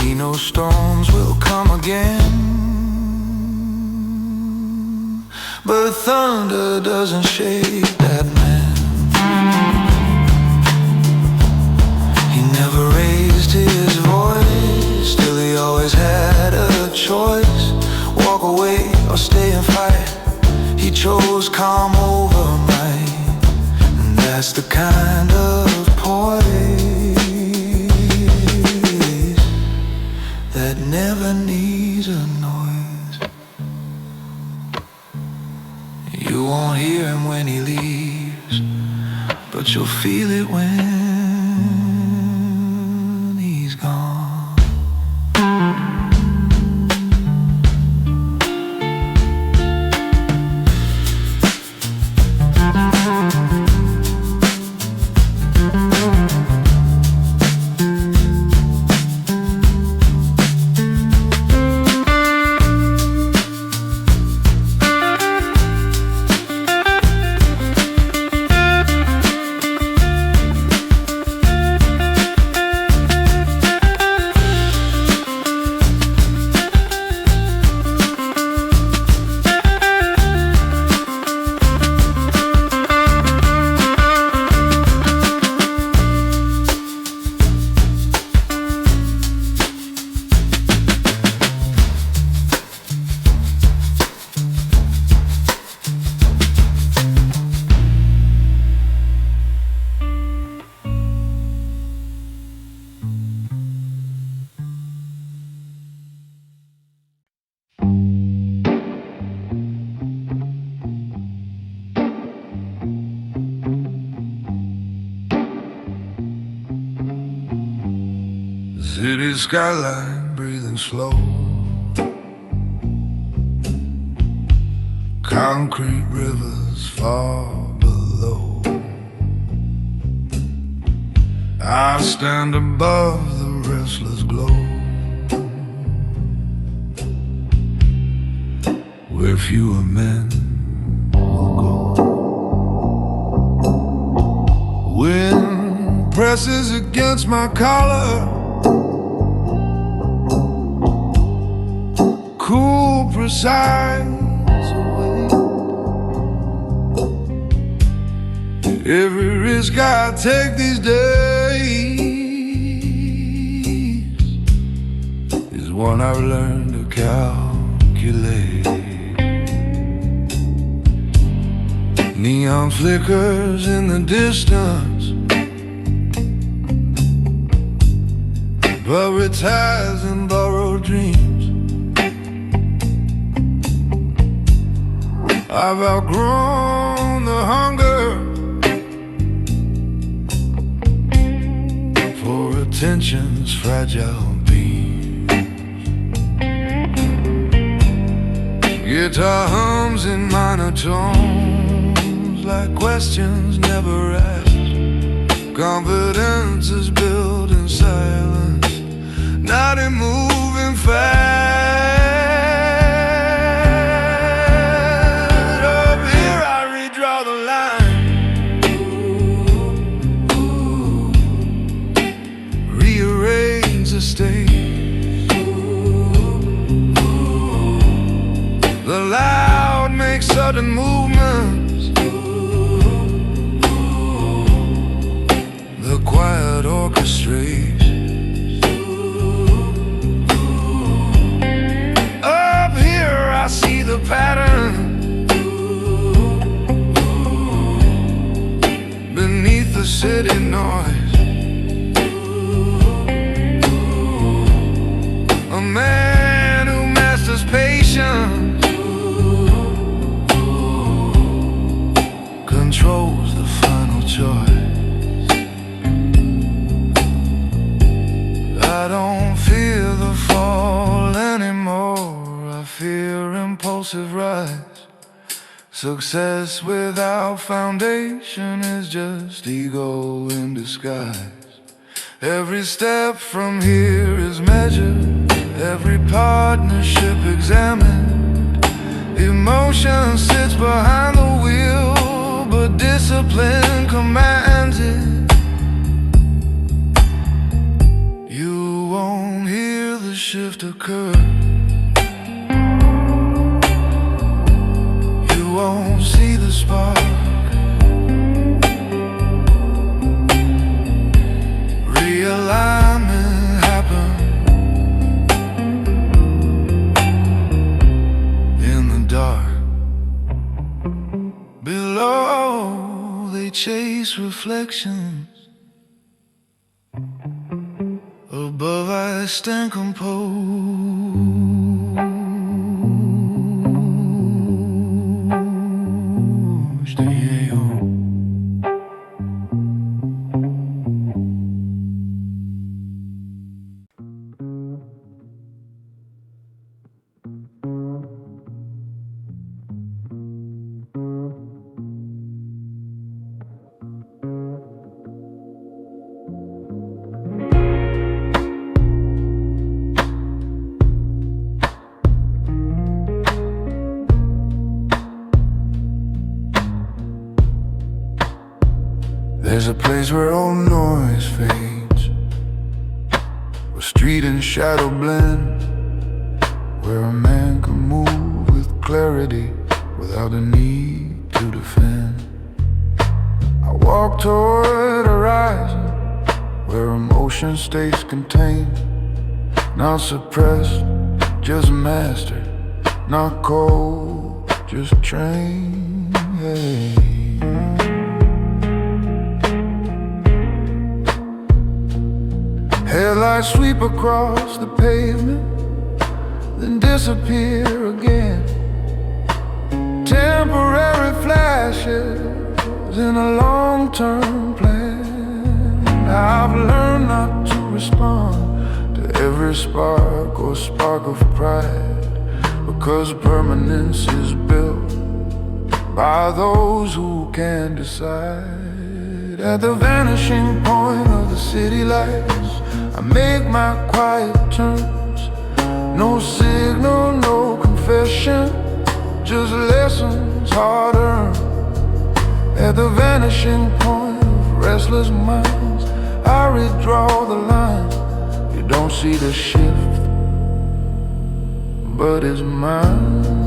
He knows storms will come again, but thunder doesn't shake that man. He never raised his voice, still he always had a choice. Walk away or stay and fight. He chose calm over might, and that's the kind of poise that never needs a noise. You won't hear him when he leaves, but you'll feel it when he's gone. City skyline breathing slow, concrete rivers far below. I stand above the restless glow, where fewer men will go. Wind presses against my collar, cool, precise away. Every risk I take these days is one I've learned to calculate. Neon flickers in the distance, buried ties and borrowed dreams. I've outgrown the hunger for attention's fragile beams. Guitar hums in minor tones like questions never asked. Confidence is built in silence, not in moving fast. Up here I redraw the line, rearrange the stage. The loud makes sudden movements, the quiet orchestrates. Up here I see the pattern beneath the city noise. man who masters patience controls the final choice. I don't fear the fall anymore, I fear impulsive rise. Success without foundation is just ego in disguise. Every step from here is measured, every partnership examined. Emotion sits behind the wheel, but discipline commands it. You won't hear the shift occur, you won't see the spark. Realignment happen in the dark. Below they chase reflections, above I stand composed. Yeah. There's a place where all noise fades, where street and shadow blend, where a man can move with clarity without a need to defend. I walk toward a horizon where emotion stays contained, not suppressed, just mastered, not cold, just trained. Hey. Headlights sweep across the pavement, then disappear again. Temporary flashes in a long-term plan. I've learned not to respond to every spark or spark of pride, because permanence is built by those who can decide. At the vanishing point of the city lights, I make my quiet turns. No signal, no confession, just lessons hard earned. At the vanishing point of restless minds, I redraw the line. You don't see the shift, but it's mine.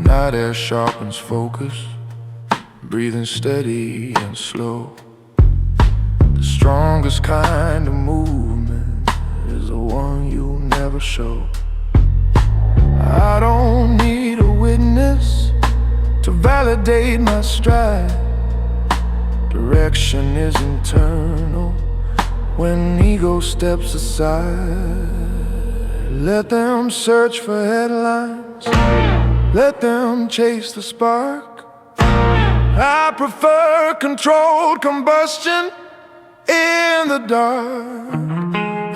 Night air sharpens focus, breathing steady and slow. The strongest kind of movement is the one you never show. I don't need a witness to validate my stride. Direction is internal when ego steps aside. Let them search for headlines, let them chase the spark. I prefer controlled combustion in the dark.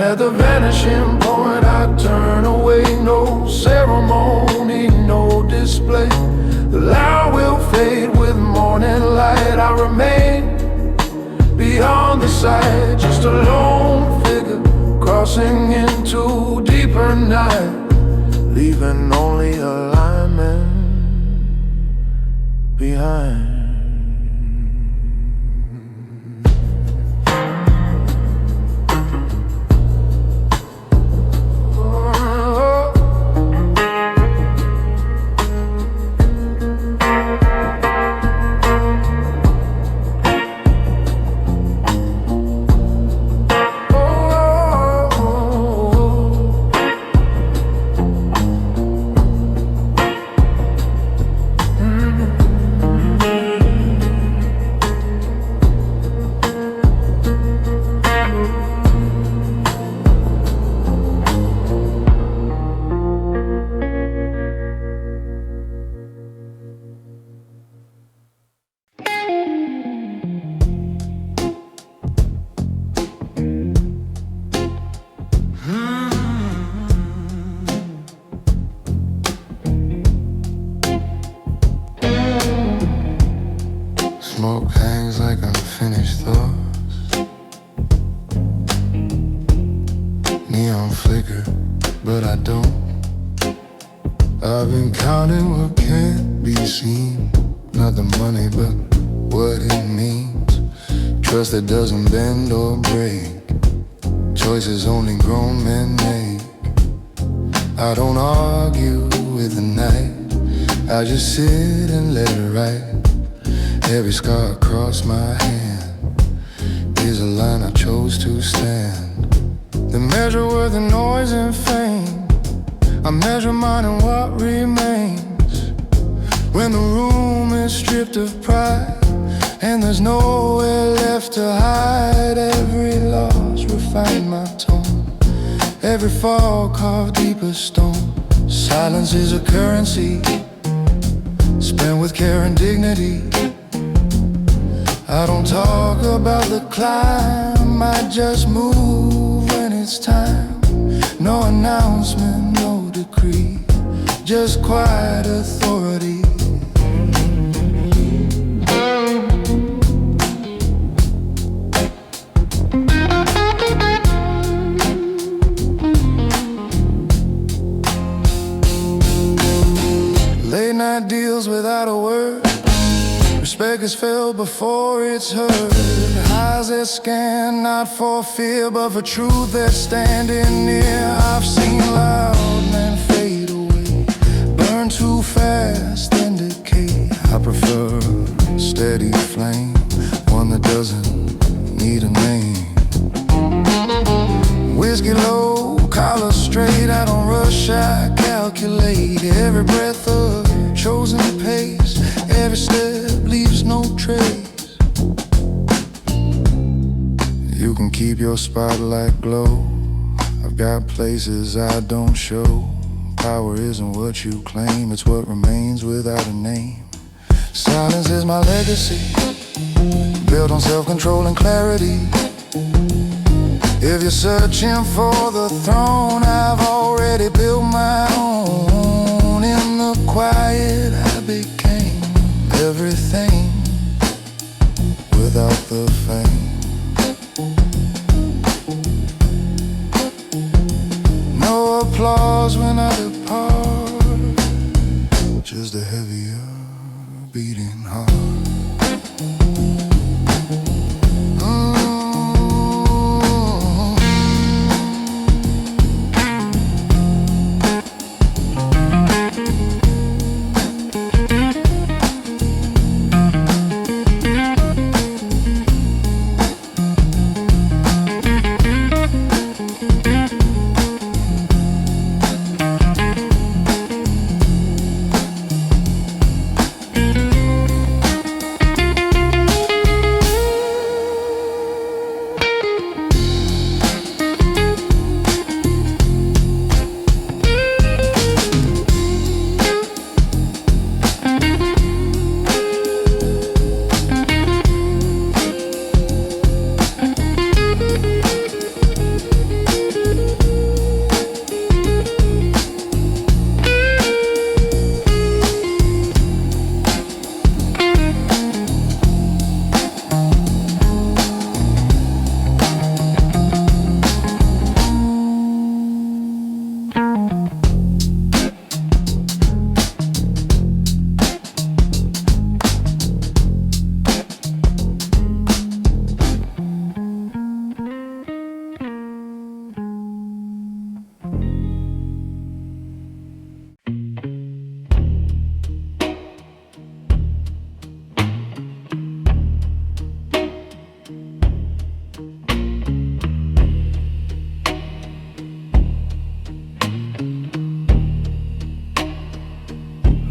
At the vanishing point I turn away, no ceremony, no display. The light will fade with morning light. I remain beyond the sight, just a lone figure crossing into deeper night, leaving only alignment behind. trust that doesn't bend or break, choices only grown men make. I don't argue with the night, I just sit and let it write. Every scar across my hand is a line I chose to stand. The measure worth of noise and fame, I measure mine and what remains. When the room is stripped of pride and there's nowhere left to hide, every loss refined my tone, every fall carved deeper stone. Silence is a currency spent with care and dignity. I don't talk about the climb, I just move when it's time. No announcement, no decree, just quiet authority. Late night deals without a word, respect is felt before it's heard. Eyes that scan, not for fear, but for truth that's standing near. I've seen loud men fade away, burn too fast, then decay. I prefer a steady flame, one that doesn't need a name. Whiskey low, collar straight, I don't rush, I calculate. Every breath a chosen pace, every step leaves no trace. You can keep your spotlight glow, I've got places I don't show. Power isn't what you claim, it's what remains without a name. Silence is my legacy, built on self-control and clarity. If you're searching for the throne, I've already built my own. In the quiet I became everything without the fame. No applause when I depart, just a heavier beating heart.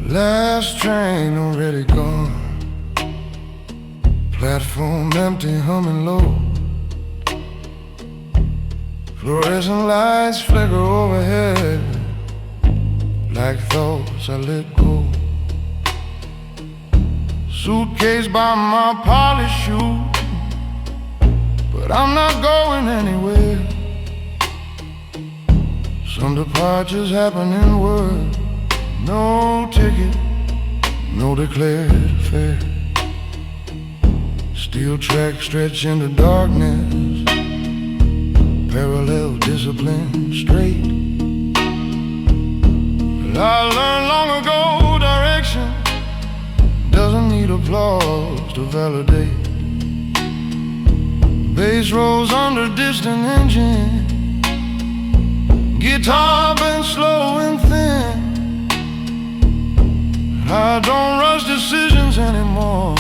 Last train already gone, platform empty, humming low. Fluorescent lights flicker overhead, like thoughts I let go. Suitcase by my polished shoe, but I'm not going anywhere. Some departures happen in word, no ticket, no declared fare. Steel track stretch into darkness, parallel discipline straight. But I learned long ago, direction doesn't need applause to validate. Bass rolls under distant engine, guitar bent slow and thin. I don't rush decisions anymore.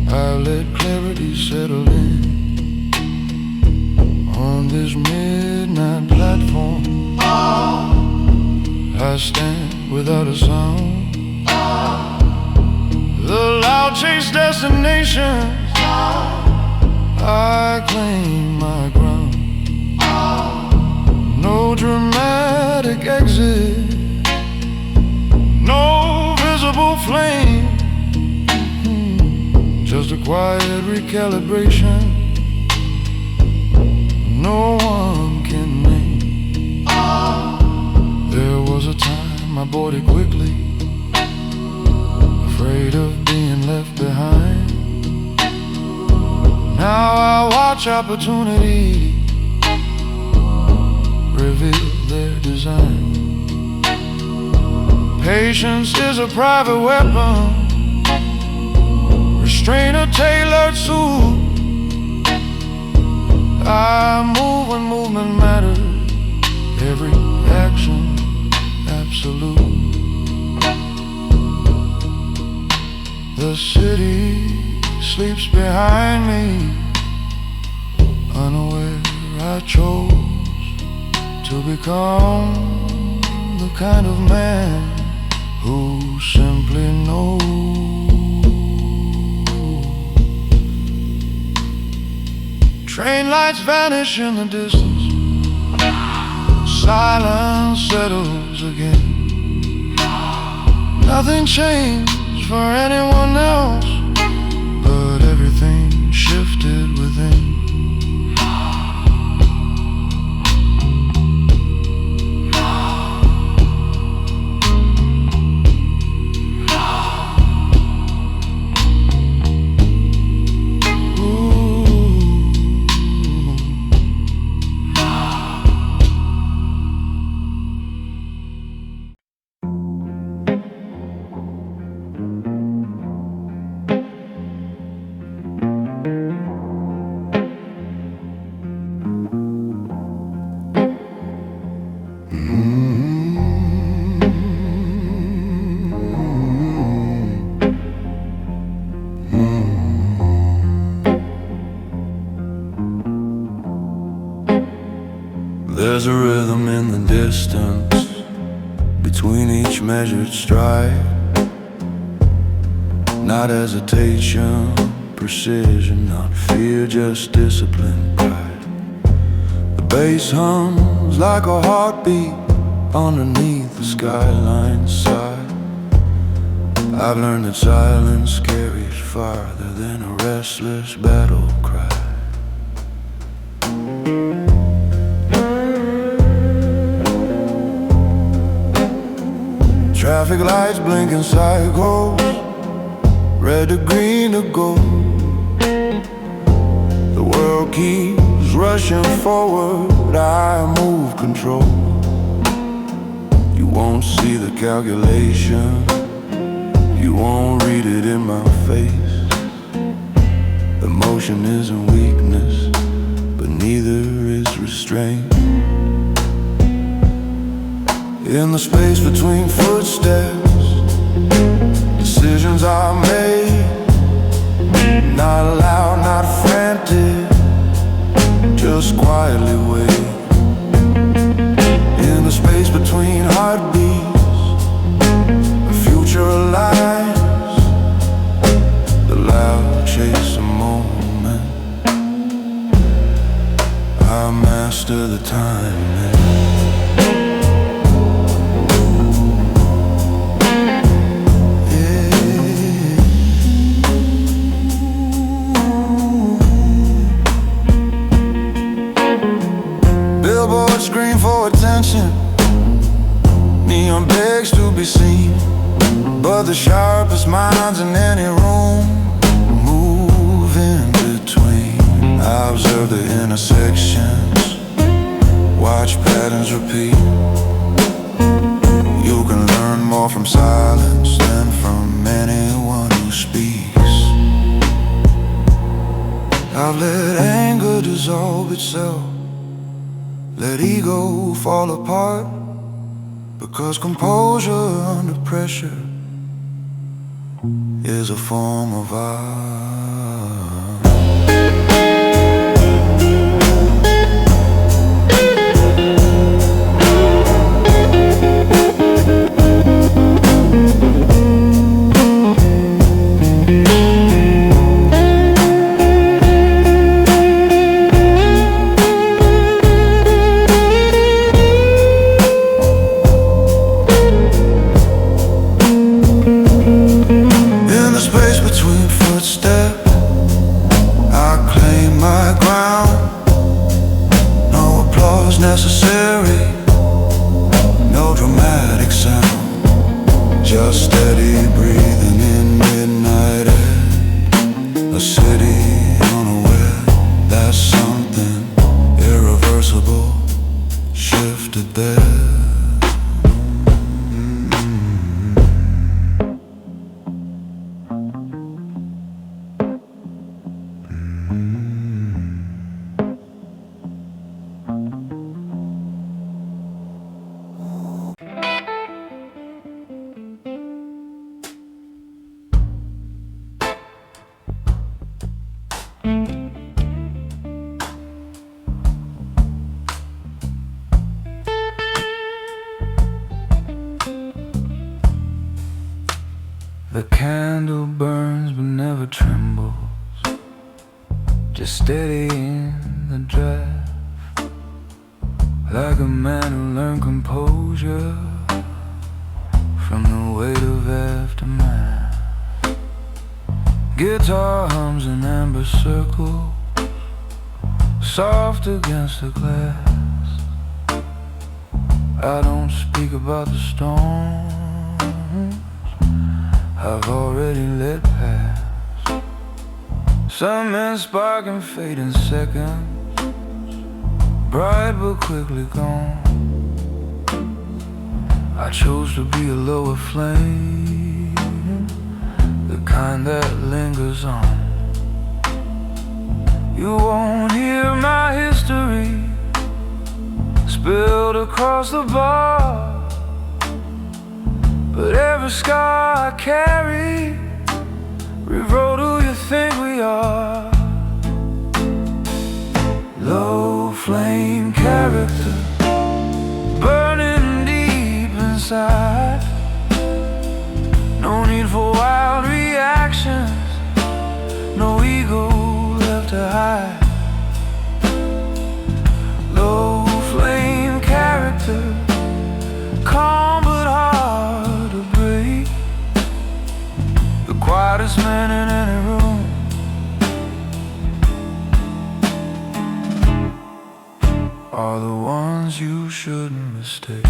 I let clarity settle in. On this midnight platform, I stand without a sound. The loud chase destinations, I claim my ground. No dramatic exit, no visible flame, just a quiet recalibration no one can name. There was a time I boarded quickly, afraid of being left behind. Now I watch opportunity reveal their design. Patience is a private weapon, restrained a tailored suit. I move when movement matters, every action absolute. The city sleeps behind me, unaware I chose to become the kind of man who simply knows. Train lights vanish in the distance, silence settles again. Nothing changed for anyone else, but everything shifted within. There's a rhythm in the distance between each measured stride. Not hesitation, precision, not fear, just discipline, pride. The bass hums like a heartbeat underneath the skyline's side. I've learned that silence carries farther than a restless battle cry. Traffic lights blinking cycles, red to green to gold. The world keeps rushing forward, I move control. You won't see the calculation, you won't read it in my face. The motion isn't weakness, but neither is restraint. In the space between footsteps, decisions are made. Not loud, not frantic, just quietly wait. In the space between heartbeats, the future aligns. The loud chase a moment, I master the timing. Scream for attention, neon begs to be seen. But the sharpest minds in any room move in between. I observe the intersections, watch patterns repeat. You can learn more from silence than from anyone who speaks. I've let anger dissolve itself, let ego fall apart, because composure under pressure is a form of art. Necessary, no dramatic sound, just steady breathing in midnight air. A city unaware that something irreversible shifted there. The candle burns but never trembles, just steady in the draft, like a man who learned composure from the weight of aftermath. Guitar hums in amber circles, soft against the glass. I don't speak about the storms I've already let pass. Some men spark and fade in seconds, bright but quickly gone. I chose to be a lower flame, the kind that lingers on. You won't hear my history spilled across the bar, but every scar I carry rewrote who you think we are. Low flame character, burning deep inside. No need for wild reactions, no ego left to hide. Low flame character, calm but hard to break. The quietest man in any room, are the ones you shouldn't mistake.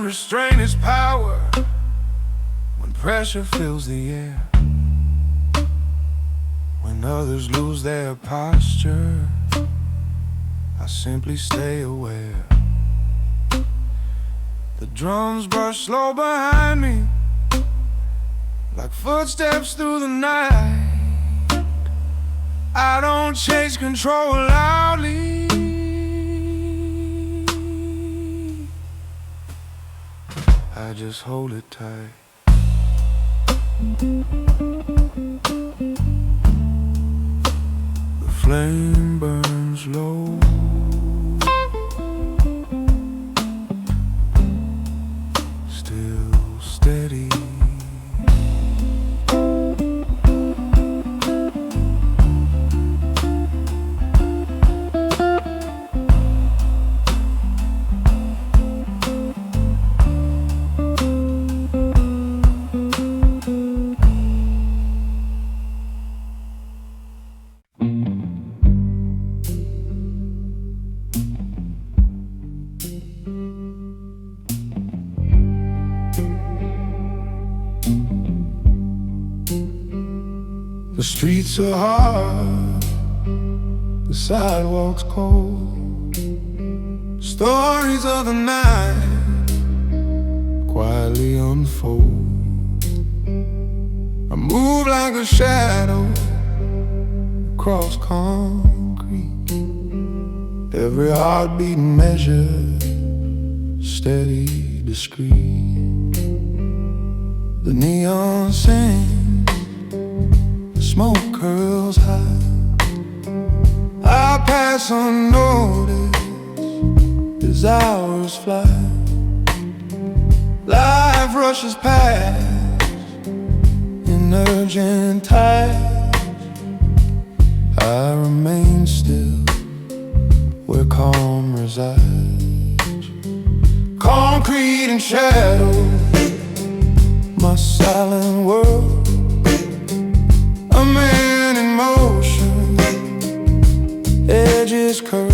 Restraint is power when pressure fills the air, when others lose their posture. I simply stay aware. The drums brush slow behind me, like footsteps through the night. I don't chase control loudly, I just hold it tight. The flame burns low, still steady. The streets are hard, the sidewalks cold. Stories of the night quietly unfold. I move like a shadow across concrete. Every heartbeat measured, steady, discreet. The neon sings, the smoke curls high. I pass unnoticed as hours fly. Life rushes past in urgent tides. I remain still where calm resides. Concrete and shadow, my silent world. A man in motion, edges curl.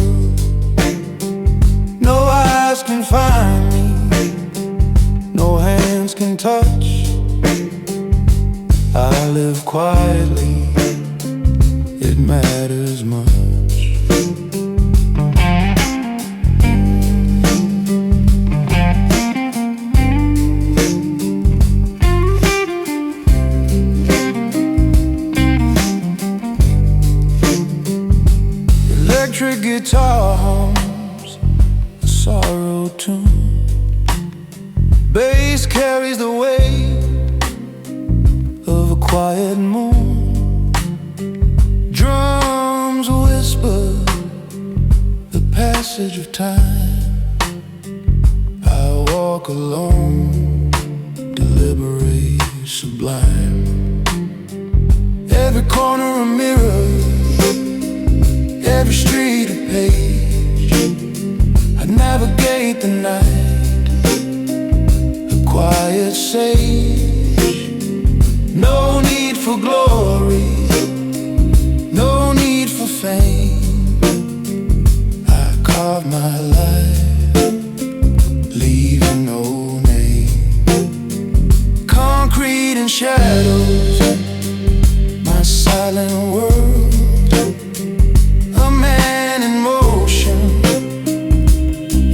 No eyes can find me, no hands can touch. I live quietly, it matters much. Electric guitar hums a sorrow tune. Bass carries the weight of a quiet moon. Drums whisper the passage of time. I walk alone, deliberate, sublime. Every corner a mirror, every street a page. I navigate the night, a quiet sage. No need for glory, no need for fame. I carve my life, leaving no name. Concrete and shadows, my silent world. A man in motion,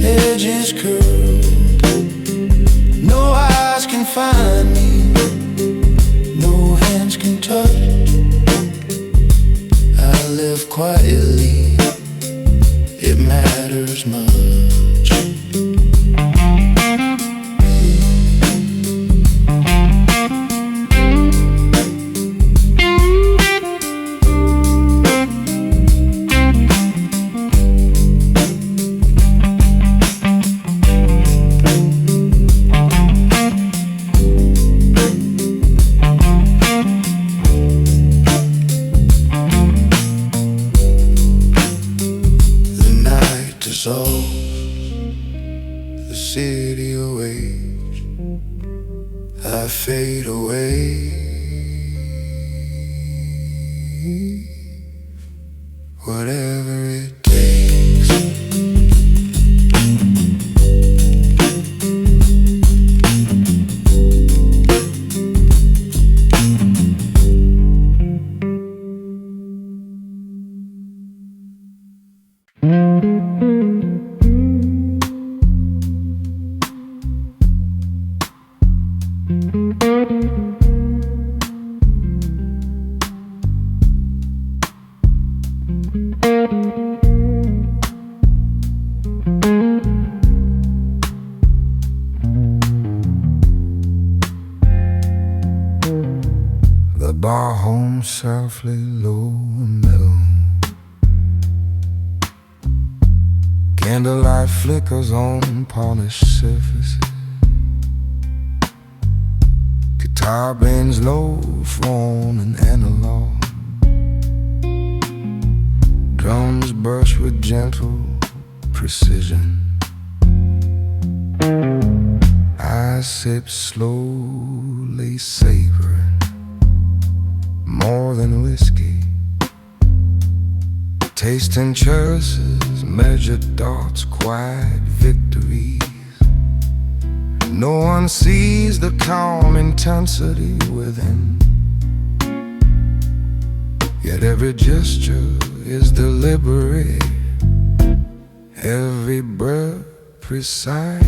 edges curled. No eyes can find me, no hands can touch. I live quietly, it matters much. The city awakes, I fade away. Whatever it takes. The bar hums softly low and mellow. Candlelight flickers on polished surfaces. Guitar bends low for an analog. Drums brush with gentle precision. I sip slowly, savoring more than whiskey. Tasting chalices, measured dots, quiet victories. No one sees the calm intensity within. Yet every gesture is deliberate, every breath precise.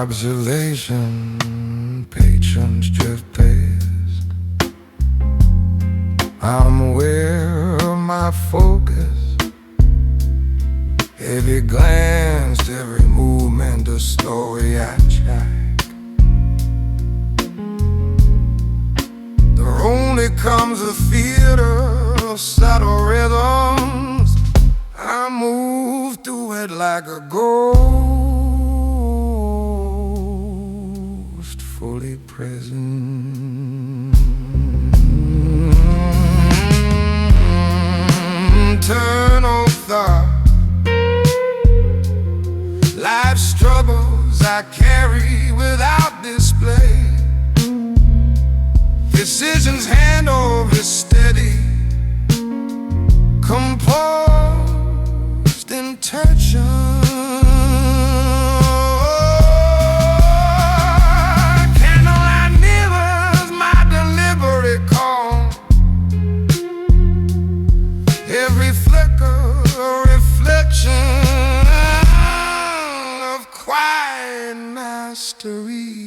Observation, patrons drift past. I'm aware of my focus, every glance, every movement, a story I track. There only comes a theater of subtle rhythms. I move through it like a ghost, fully present. Internal thought, life struggles I carry without display. Decisions hand over steady, composed intention. Every flicker, a reflection of quiet mastery.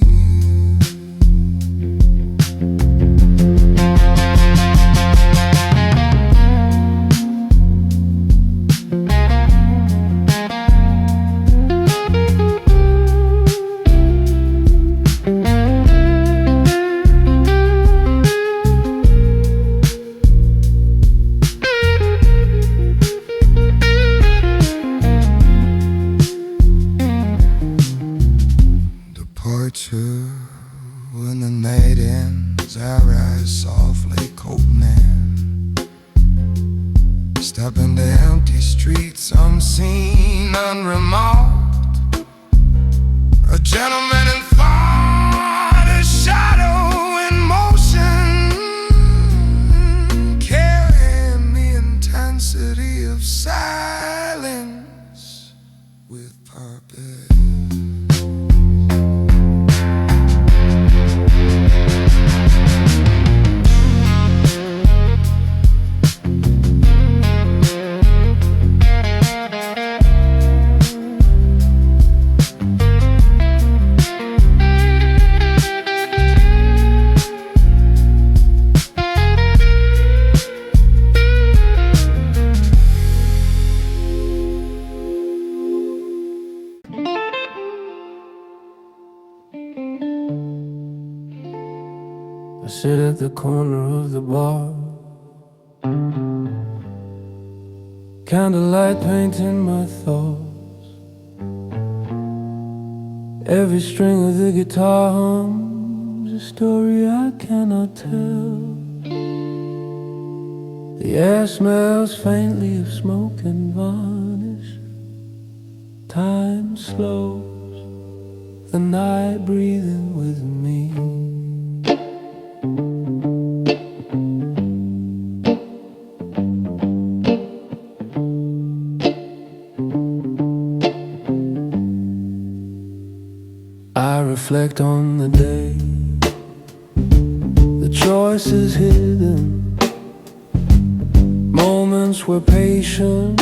When the night ends, I rise softly, coating in. Step into empty streets, unseen, unremarked. A gentleman in thought, a shadow in motion, carrying the intensity of silence with purpose. I sit at the corner of the bar, candlelight painting my thoughts. Every string of the guitar hums a story I cannot tell. The air smells faintly of smoke and varnish. Time slows, the night breathing with me. I reflect on the day, the choices hidden, moments where patience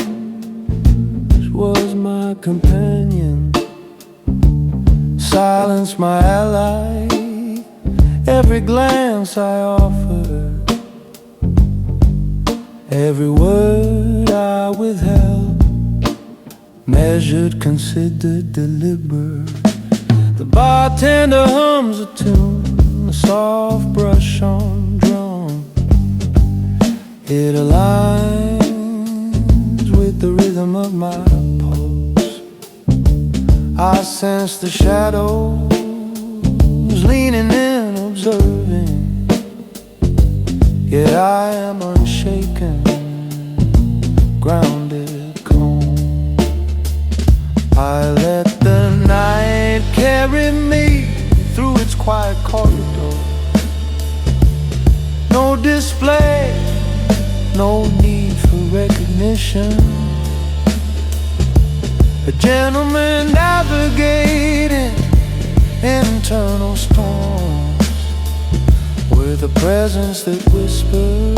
was my companion, silence my ally, every glance I offered, every word I withheld, measured, considered, deliberate. The bartender hums a tune, a soft brush on drum. It aligns with the rhythm of my pulse. I sense the shadows leaning in, observing. Yet I am unshaken, grounded calm. I let the night carry me through its quiet corridor. No display, no need for recognition. A gentleman navigating internal storms with a presence that whispers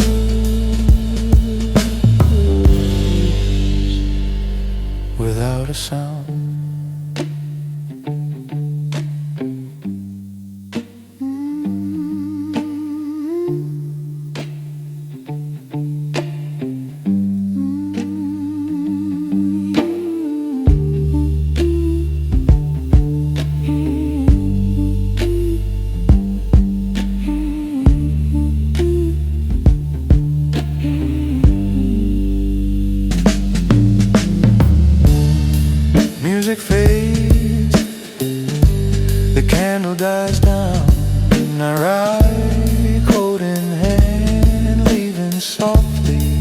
without a sound. Music fades, the candle dies down, and I ride coat in hand, leaving softly.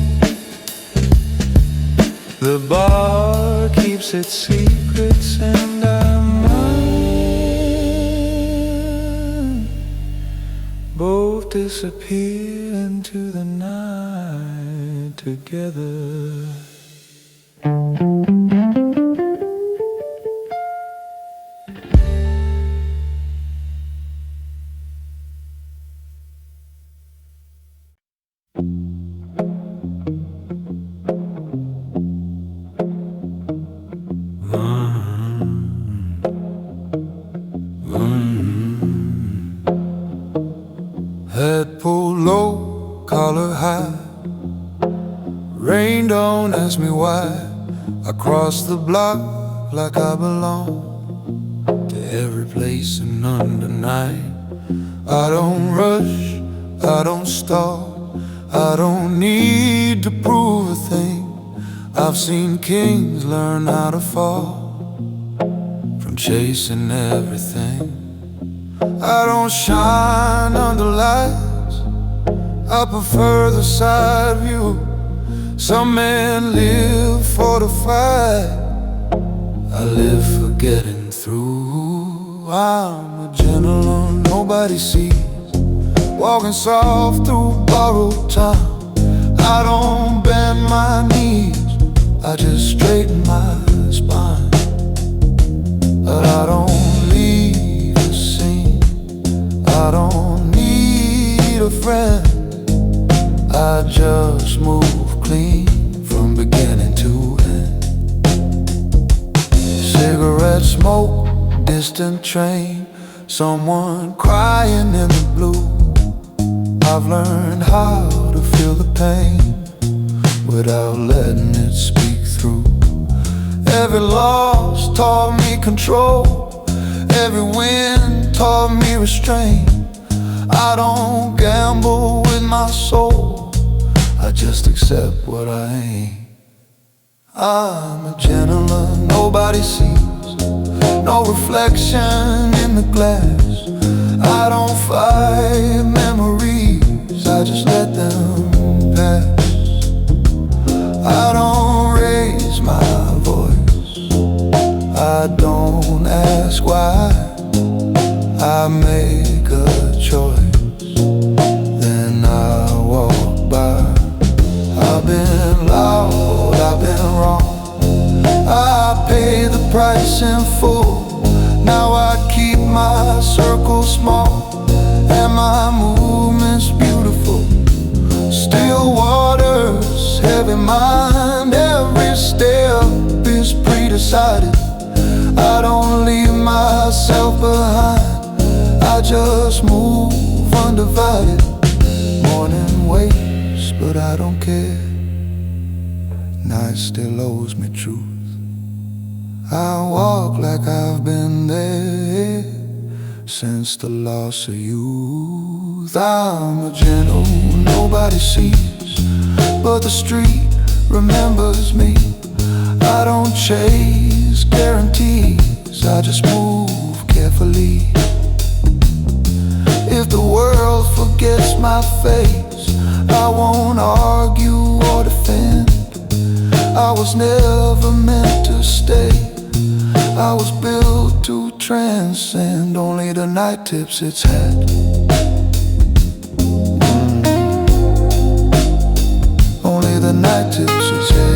The bar keeps its secrets, and I'm mine. Both disappear into the night together. Head pulled low, collar high. Rain, don't ask me why. I cross the block like I belong to every place and under night. I don't rush, I don't stall, I don't need to prove a thing. I've seen kings learn how to fall from chasing everything. I don't shine under lights, I prefer the side view. Some men live for the fight, I live for getting through. I'm a gentleman nobody sees, walking soft through borrowed time. I don't bend my knees, I just straighten my spine. But I don't leave a scene, I don't need a friend. I just move clean from beginning to end. Cigarette smoke, distant train, someone crying in the blue. I've learned how to feel the pain without letting it speak through. Every loss taught me control, every win taught me restraint. I don't gamble with my soul, I just accept what I ain't. I'm a gentleman nobody sees, no reflection in the glass. I don't fight memories, I just let them pass. I don't raise my voice, I don't ask why. I make a choice, then I walk by. I've been loud, I've been wrong, I pay the price in full. Now I keep my circle small, and my movement's beautiful. Still waters, heavy mind, every step is pre-decided. I don't leave myself behind, I just move undivided. Morning waits, but I don't care. Night still owes me truth. I walk like I've been there since the loss of youth. I'm a gentle nobody sees, but the street remembers me. I don't chase guarantees, I just move carefully. If the world forgets my face, I won't argue or defend. I was never meant to stay. I was built to transcend. Only the night tips its hat. Only the night tips its head.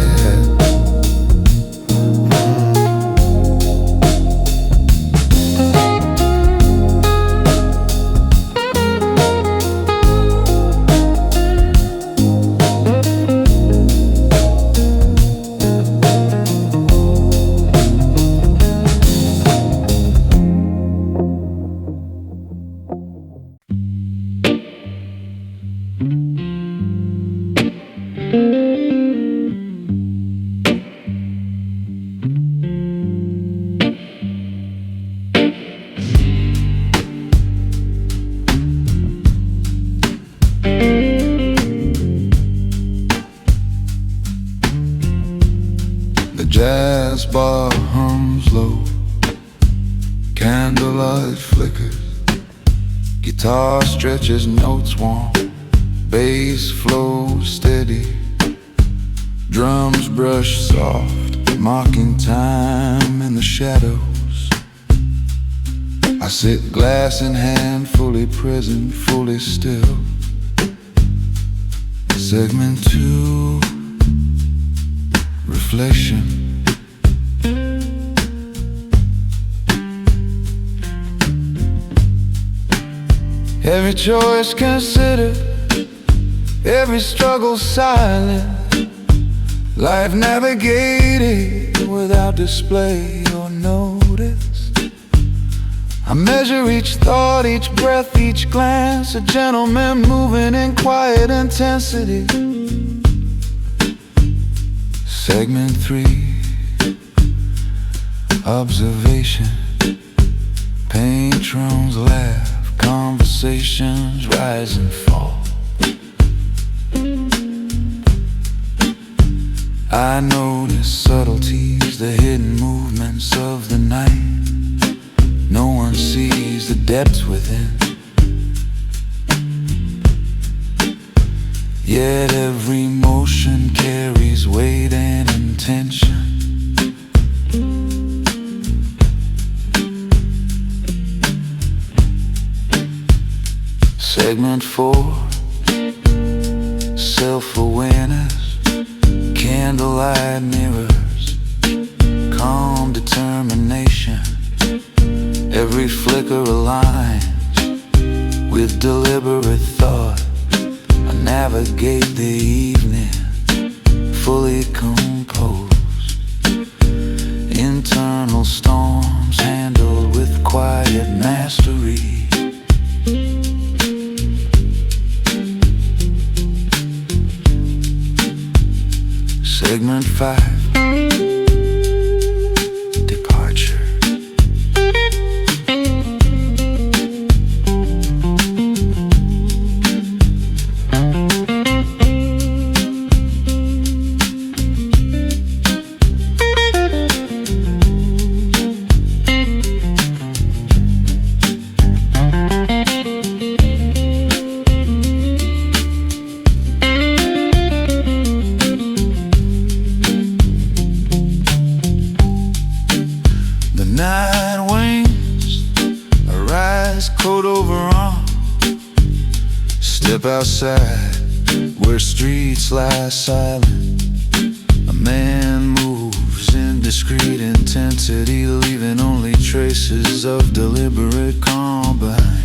The jazz bar hums low, candlelight flickers, guitar stretches notes warm, bass flows steady, drums brush soft, mocking time in the shadows. I sit glass in hand, fully present, fully still. Segment 2, reflection. Every choice considered, every struggle silent, life navigated without display or notice. I measure each thought, each breath, each glance, a gentleman moving in quiet intensity. Segment 3, observation. Patrons laugh, conversations rise and fall. I notice subtleties, the hidden movements of the night. No one sees the depths within, yet every motion carries weight and intention. Segment 4, self-awareness. Candlelight mirrors, calm determination. Every flicker aligns with deliberate thought. I navigate the evening, fully composed. Internal storms handled with quiet mastery. Segment 5, departure. Night wings, arise, coat over arm. Step outside, where streets lie silent. A man moves in discreet intensity, leaving only traces of deliberate combine.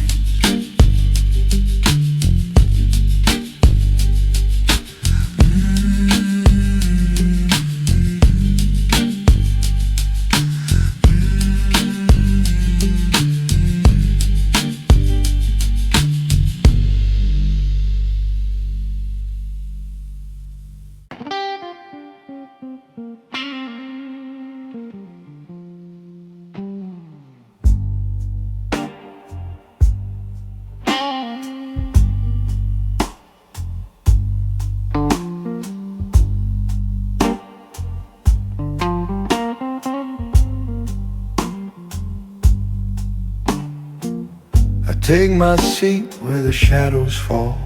Take my seat where the shadows fall.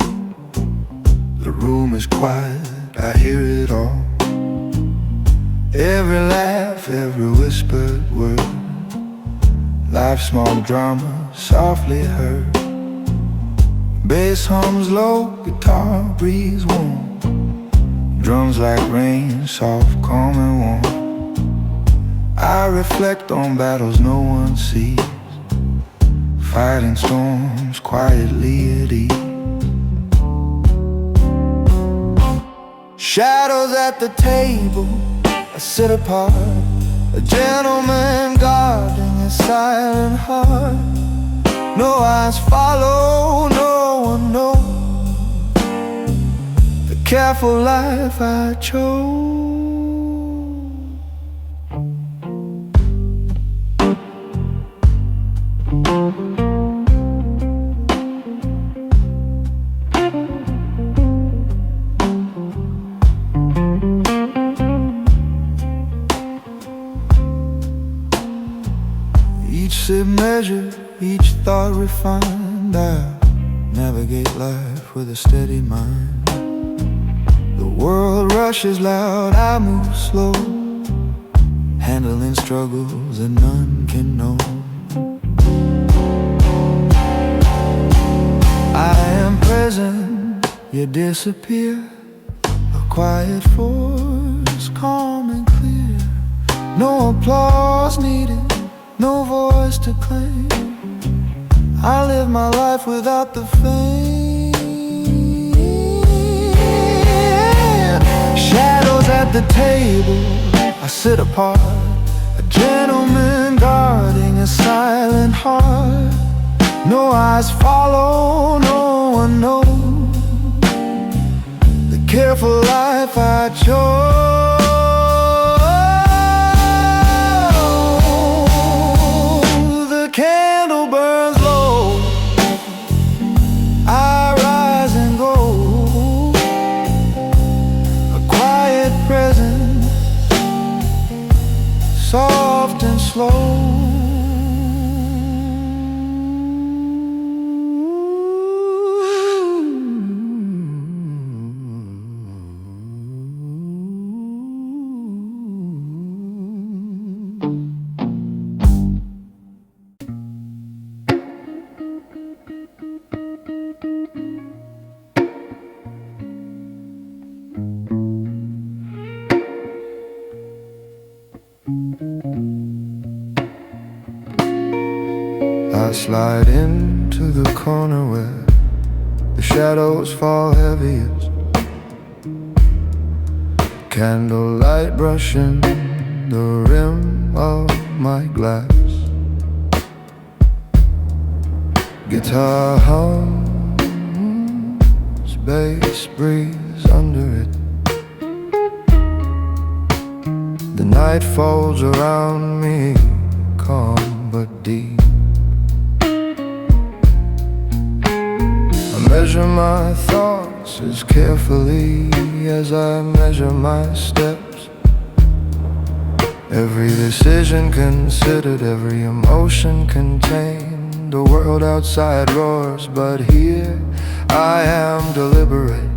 The room is quiet, I hear it all. Every laugh, every whispered word, life's small drama softly heard. Bass hums low, guitar breathes warm, drums like rain, soft, calm and warm. I reflect on battles no one sees, fighting storms quietly at ease. Shadows at the table, I sit apart, a gentleman guarding his silent heart. No eyes follow, no one knows the careful life I chose. Each sip measured, each thought refined. I navigate life with a steady mind. The world rushes loud, I move slow, handling struggles that none can know. I am present, you disappear, a quiet force, calm and clear. No applause needed, no voice to claim. I live my life without the fame. Shadows at the table, I sit apart, a gentleman guarding a silent heart. No eyes follow, no one knows the careful life I chose. The candle burns low, I rise and go, a quiet presence, soft and slow. I slide into the corner where the shadows fall heaviest, candlelight brushing the rim of my glass. Guitar hums, bass breathes under it. The night folds around me, calm but deep. I measure my thoughts as carefully as I measure my steps. Every decision considered, every emotion contained. The world outside roars, but here I am deliberate,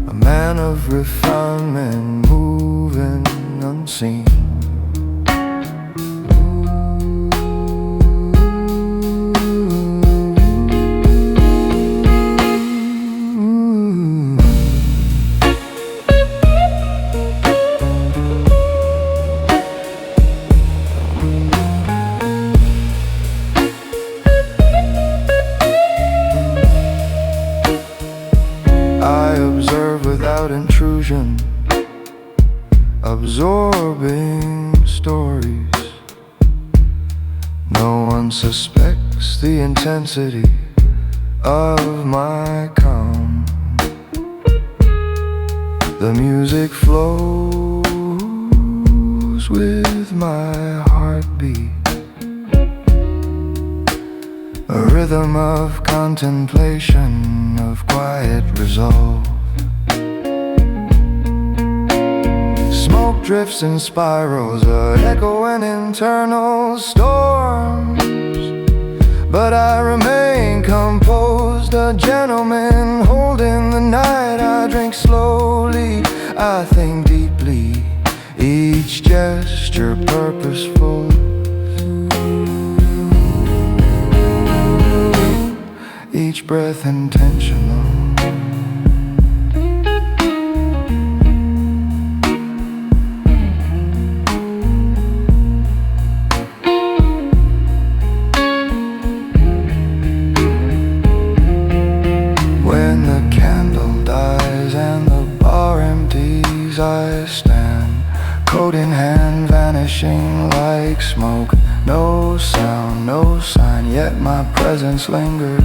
a man of refinement, moving unseen. I observe without intrusion, absorbing stories. No one suspects the intensity of my calm. The music flows with my heartbeat, a rhythm of contemplation, of quiet resolve. Smoke drifts in spirals, echoing internal storms, but I remain composed, a gentleman holding the night. I drink slowly, I think deeply, each breath intentional. When the candle dies and the bar empties, I stand, coat in hand, vanishing like smoke. No sound, no sign, yet my presence lingers.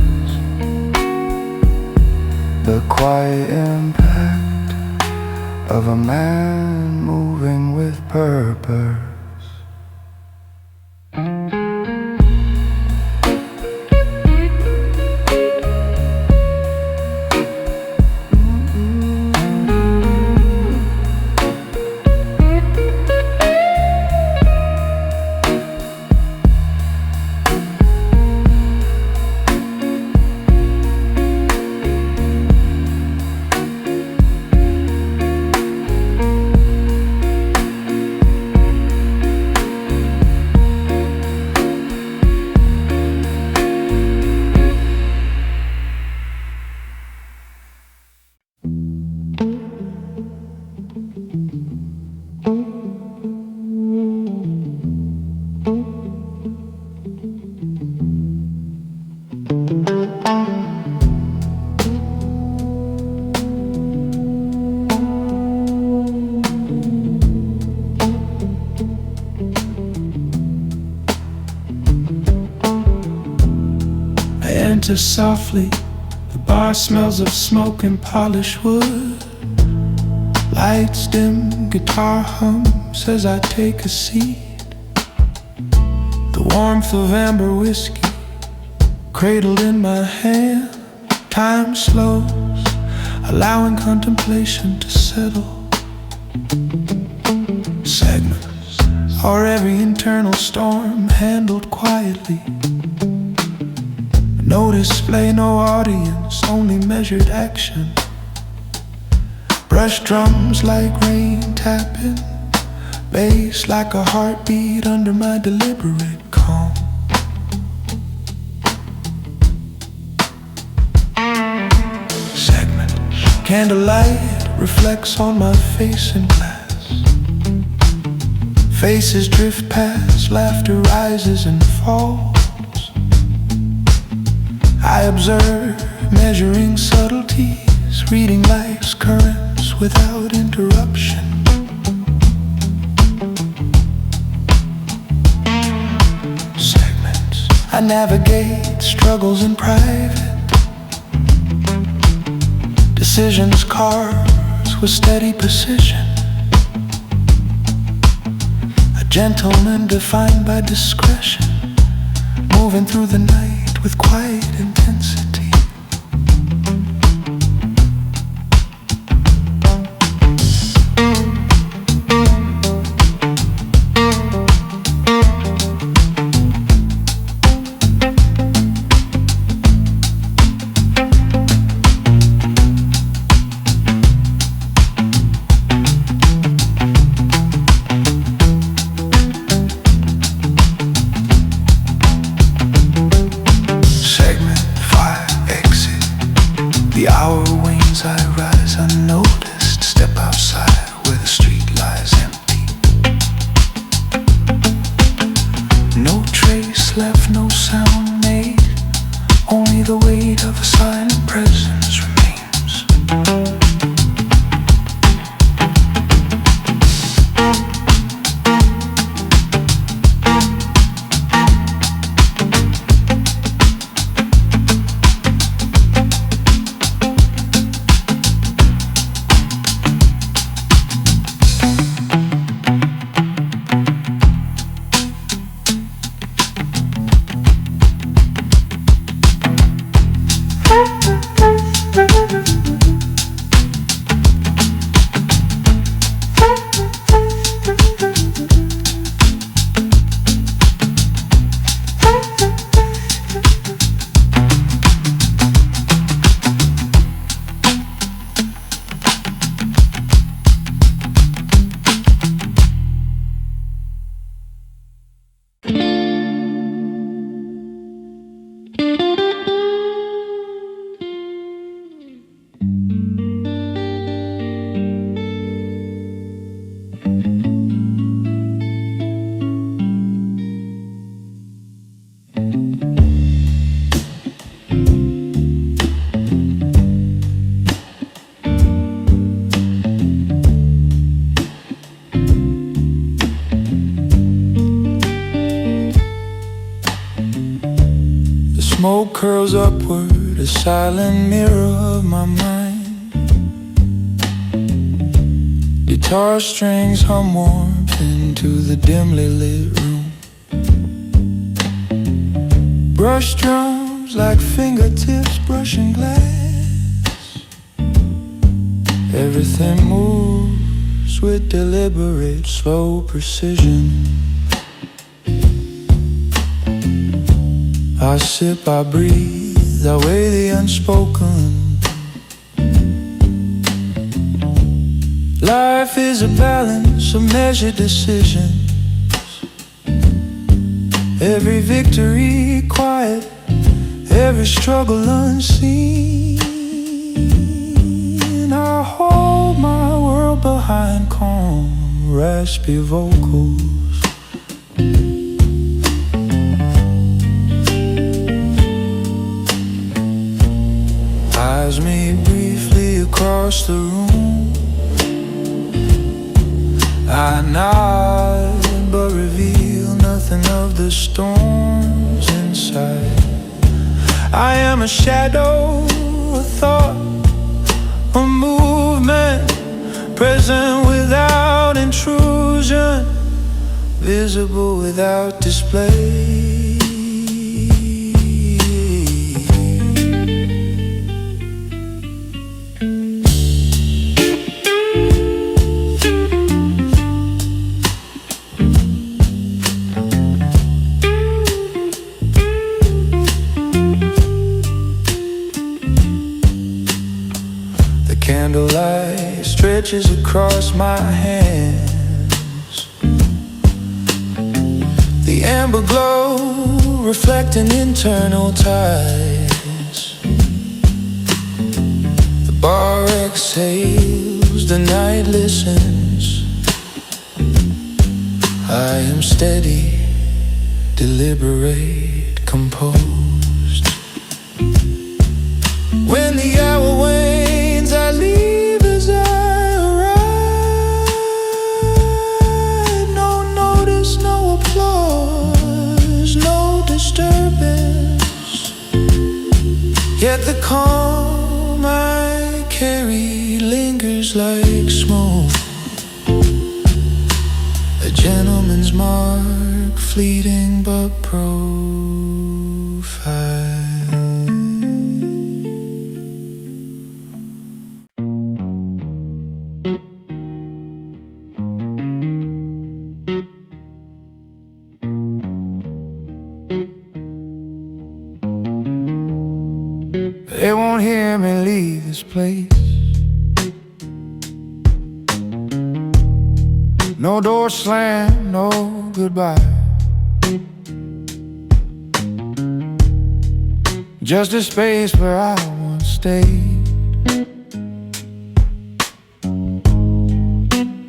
The quiet impact of a man moving with purpose. Enter softly, the bar smells of smoke and polished wood. Lights dim, guitar hums as I take a seat. The warmth of amber whiskey cradled in my hand. Time slows, allowing contemplation to settle. Segments, or every internal storm handled quietly. No display, no audience, only measured action. Brush drums like rain tapping, bass like a heartbeat under my deliberate calm. Segment, candlelight reflects on my face in glass. Faces drift past, laughter rises and falls. I observe, measuring subtleties, reading life's currents without interruption. Segments, I navigate struggles in private. Decisions carved with steady precision. A gentleman defined by discretion, moving through the night with quiet intensity. The hour wanes, I rise unnoticed, step outside where the street lies empty. No trace left, no sound made, only the weight of a silent presence remains. curls upward, a silent mirror of my mind. Guitar strings hum warmth into the dimly lit room. Brush drums like fingertips brushing glass. Everything moves with deliberate, slow precision. I sip, I breathe, I weigh the unspoken. Life is a balance of measured decisions. Every victory quiet, every struggle unseen. I hold my world behind calm, raspy vocals. Eyes meet briefly across the room. I nod but reveal nothing of the storms inside. I am a shadow, a thought, a movement, present without intrusion, visible without display. Candlelight stretches across my hands. The amber glow reflecting internal ties. The bar exhales, the night listens. I am steady, deliberate, composed. When the hour wanes, I leave as I arrive. No notice, no applause, no disturbance. Yet the calm I carry lingers like smoke. A gentleman's mark, fleeting but profile. They won't hear me leave this place. No door slam, no goodbye. Just a space where I once stayed.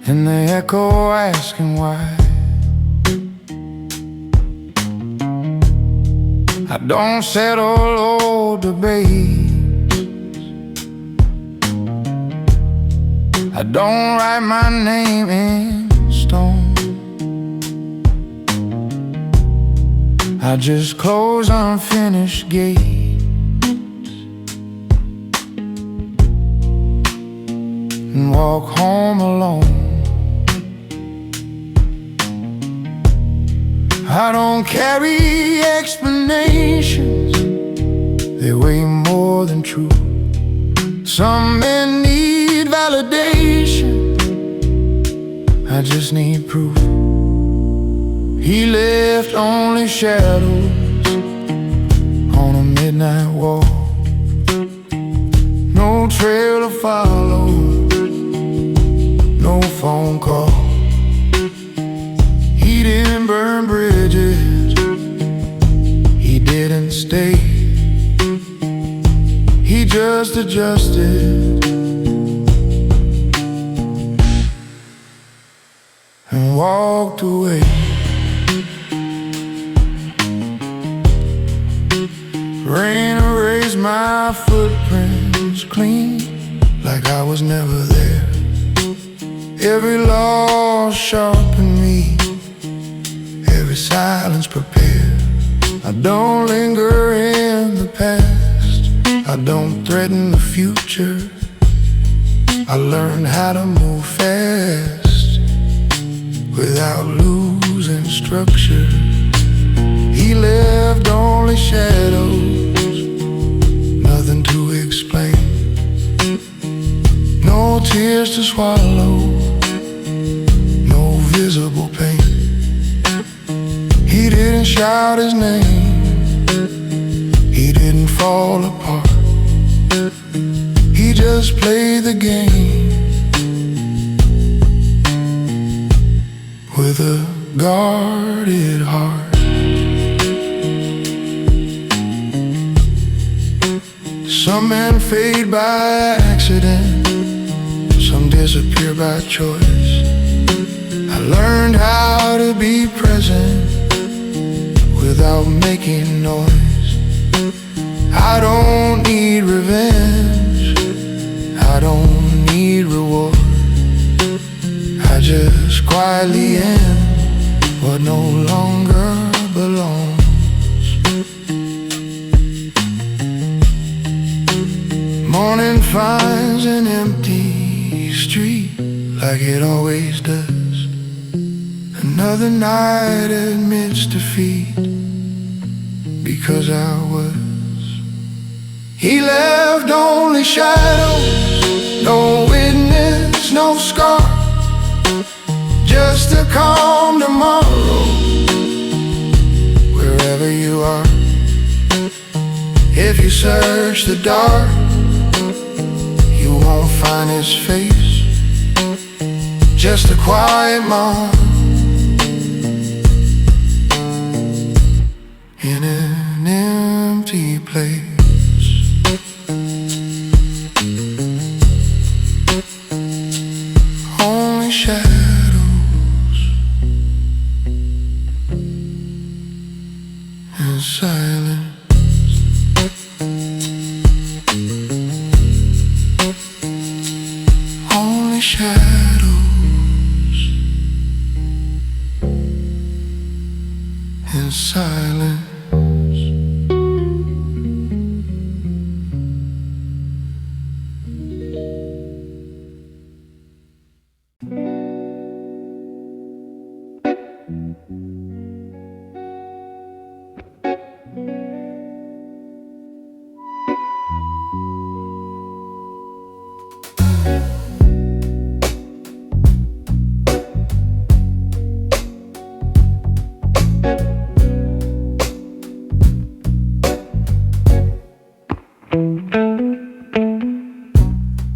And the echo asking why. I don't settle or debate. I don't write my name in stone. I just close unfinished gates and walk home alone. I don't carry explanations, they weigh more than truth. Some men need validation, I just need proof. He left only shadows on a midnight walk. No trail to follow, no phone call. He didn't burn bridges, he didn't stay. He just adjusted and walked away. Rain erased my footprints clean, like I was never there. Every loss sharpened me, every silence prepared. I don't linger in the past, past, I don't threaten the future. I learned how to move fast without losing structure. He left only shadows, nothing to explain, no tears to swallow, no visible pain. He didn't shout his name, he didn't fall apart. He just played the game with a guarded heart. Some men fade by accident, some disappear by choice. I learned how to be present without making noise. I don't need revenge, I don't need reward. I just quietly end what no longer belongs. Morning finds an empty street like it always does. Another night admits defeat because I was. He left only shadows, no witness, no scar, just a calm tomorrow wherever you are. If you search the dark, you won't find his face, just a quiet mom in an empty place. Only shadows and silence. Only shadows and silence.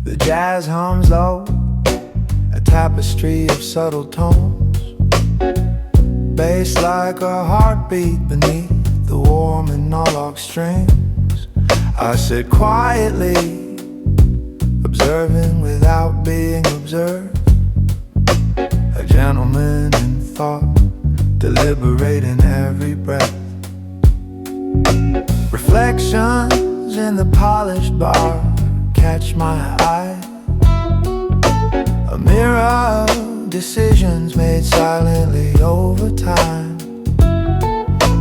The jazz hums low, a tapestry of subtle tones, bass like a heartbeat beneath the warm and all-ox strings. I sit quietly, observing without being observed, a gentleman in thought, deliberating every breath. Reflections in the polished bar catch my eye, a mirror of decisions made silently over time.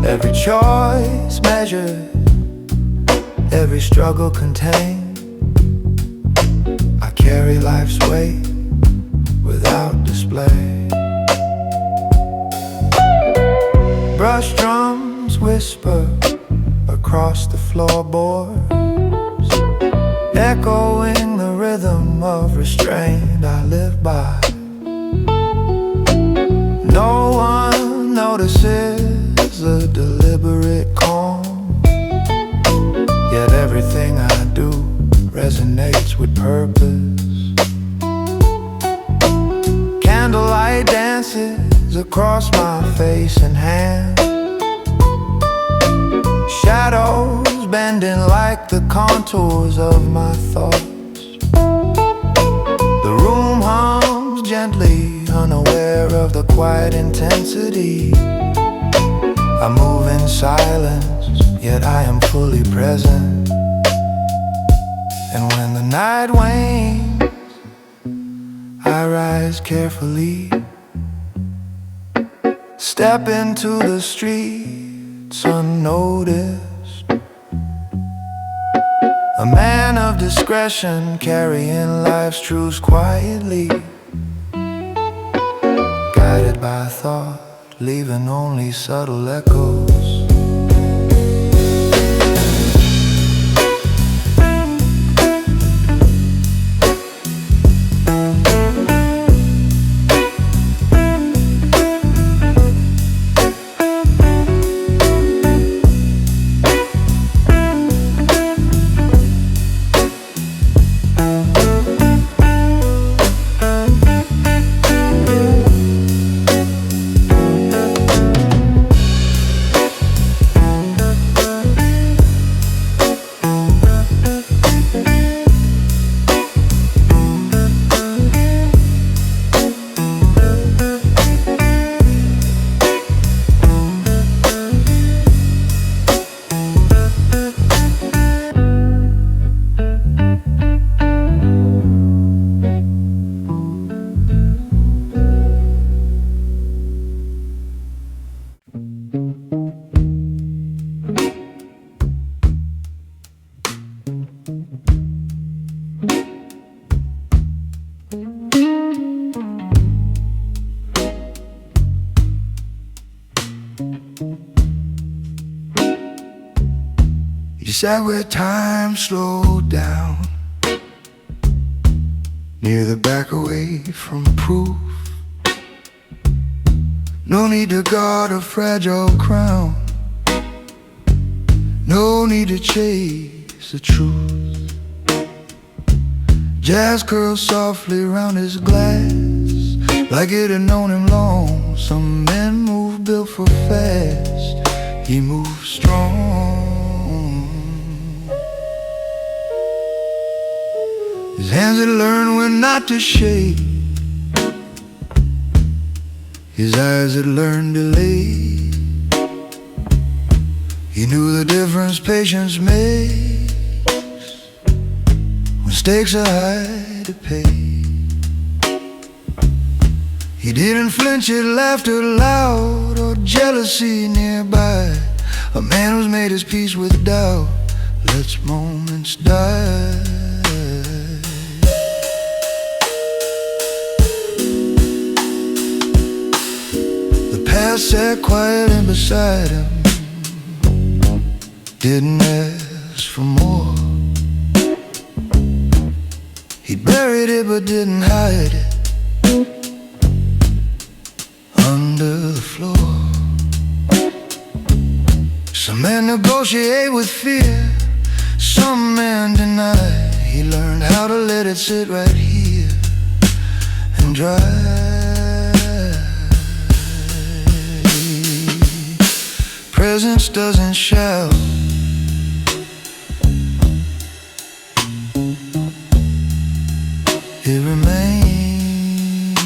Every choice measured, every struggle contained. I carry life's weight without display. Brush drums whisper across the floorboards, echoing the rhythm of restrained I live by. No one notices the deliberate calm, yet everything I do resonates with purpose. Candlelight dances across my face and hands, shadows bending like the contours of my thoughts. The room hums gently, unaware of the quiet intensity. I move in silence, yet I am fully present. And when the night wanes, I rise carefully, step into the streets unnoticed, a man of discretion, carrying life's truths quietly, guided by thought, leaving only subtle echoes. You sat where time slowed down, near the back away from proof. No need to guard a fragile crown, no need to chase the truth. Jazz curls softly round his glass, like it had known him long. Some men move built for fast, he moves strong. His hands had learned when not to shake, his eyes had learned to lay. He knew the difference patience makes when stakes are high to pay. He didn't flinch at laughter loud or jealousy nearby. A man who's made his peace with doubt lets moments die. Past sat quiet and beside him, didn't ask for more. He buried it but didn't hide it under the floor. Some men negotiate with fear, some men deny. He learned how to let it sit right here and dry. Presence doesn't shout, it remains.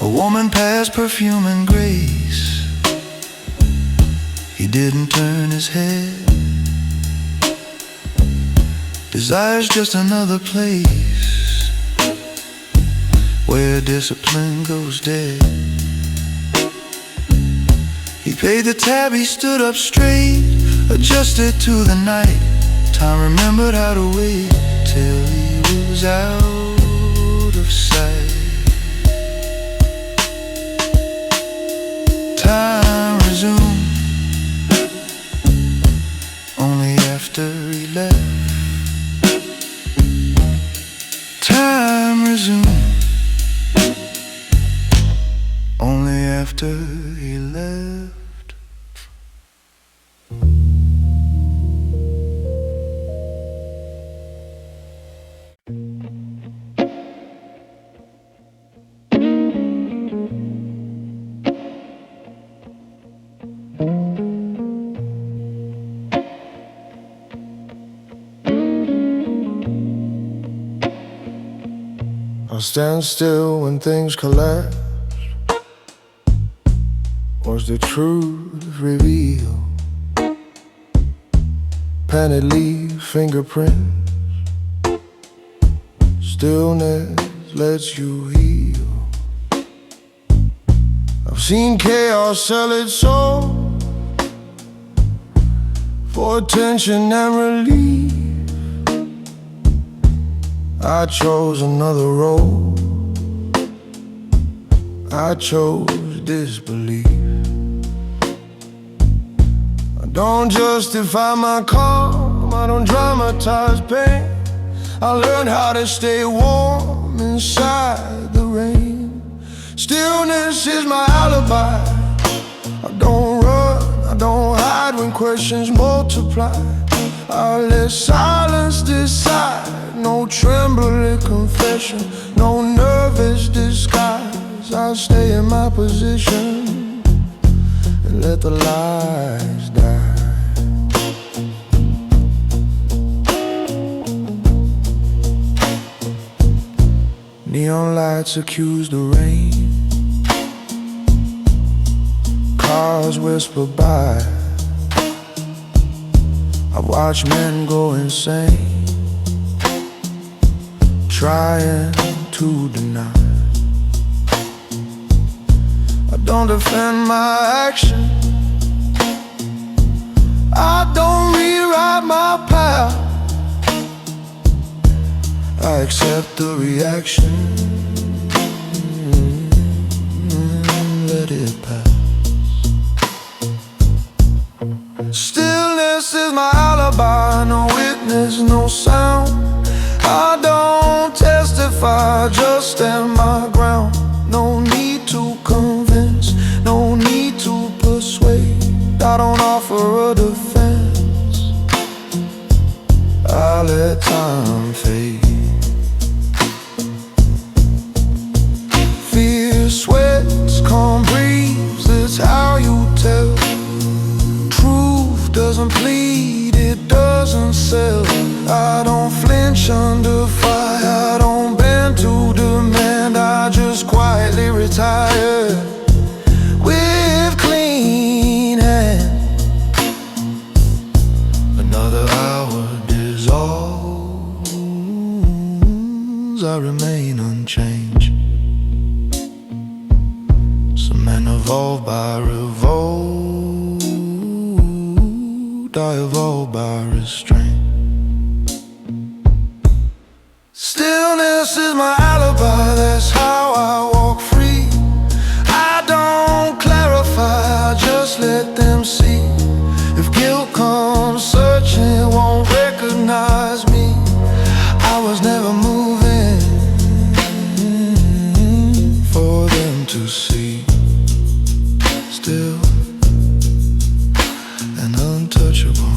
A woman passed perfume and grace, he didn't turn his head. Desire's just another place where discipline goes dead. He paid the tab, he stood up straight, adjusted to the night. Time remembered how to wait till he was out of sight. Time resumed only after he left. Time resumed only after he left. I'll stand still when things collapse. Was the truth revealed? Painted leaf fingerprints, stillness lets you heal. I I've seen chaos sell its soul for attention and relief. I chose another road. I chose disbelief. I don't justify my calm, I don't dramatize pain. I learned how to stay warm inside the rain. Stillness is my alibi. I don't run, I don't hide when questions multiply. I let silence decide. No trembling confession, no nervous disguise. I stay in my position and let the lies die. Neon lights accuse the rain. Cars whisper by. I watch men go insane, trying to deny. I don't defend my action, I don't rewrite my path. I accept the reaction, let it pass. Stillness is my alibi, no witness, no sound. I don't testify, just stand my ground. No need to convince, no need to persuade. I don't offer a defense, I let time fade. Fear sweats, calm breathes, that's how you tell. Truth doesn't plead, it doesn't sell. I don't flinch under fire, I don't bend to demand. I just quietly retire with clean hands. Another hour dissolves, I remain unchanged. Some men evolve by revolt, I evolve by restraint. Stillness is my alibi, that's how I walk free. I don't clarify, I just let them see. If guilt comes searching, it won't recognize me. I was never moving for them to see. Still and untouchable.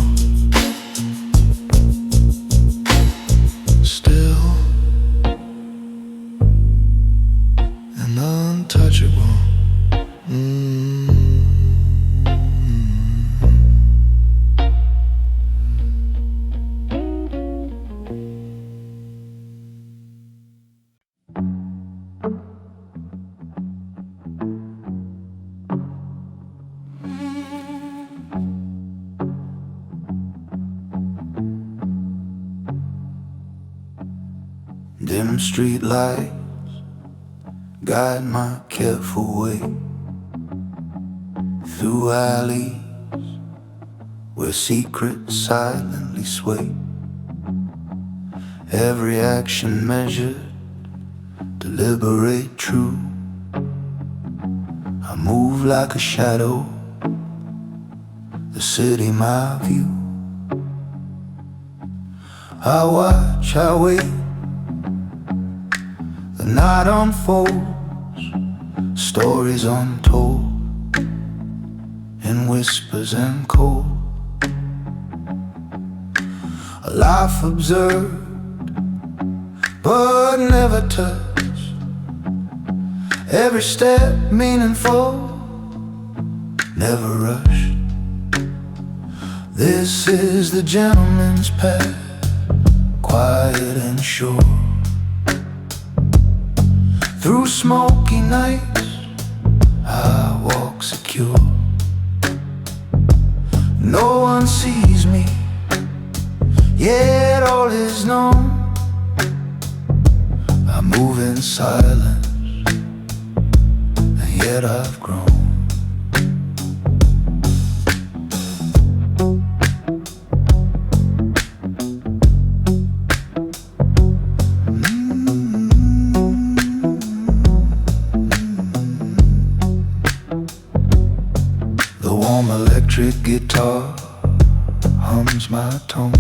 Still and untouchable. Dim street lights guide my careful way through alleys where secrets silently sway. Every action measured, deliberate, true. I move like a shadow, the city my view. I watch, I wait, the night unfolds, stories untold, in whispers and cold. A life observed, but never touched. Every step meaningful, never rushed. This is the gentleman's path, quiet and sure. Through smoky nights, I walk secure. No one sees me, yet all is known. I move in silence, and yet I've grown. The warm electric guitar hums my tone.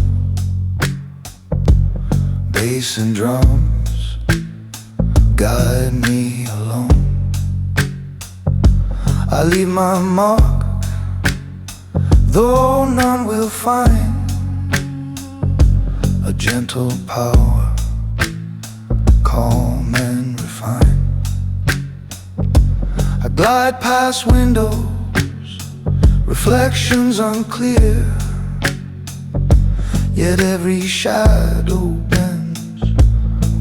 Bass and drums guide me alone. I leave my mark, though none will find. A gentle power, calm and refined. I glide past windows, reflections unclear, yet every shadow bends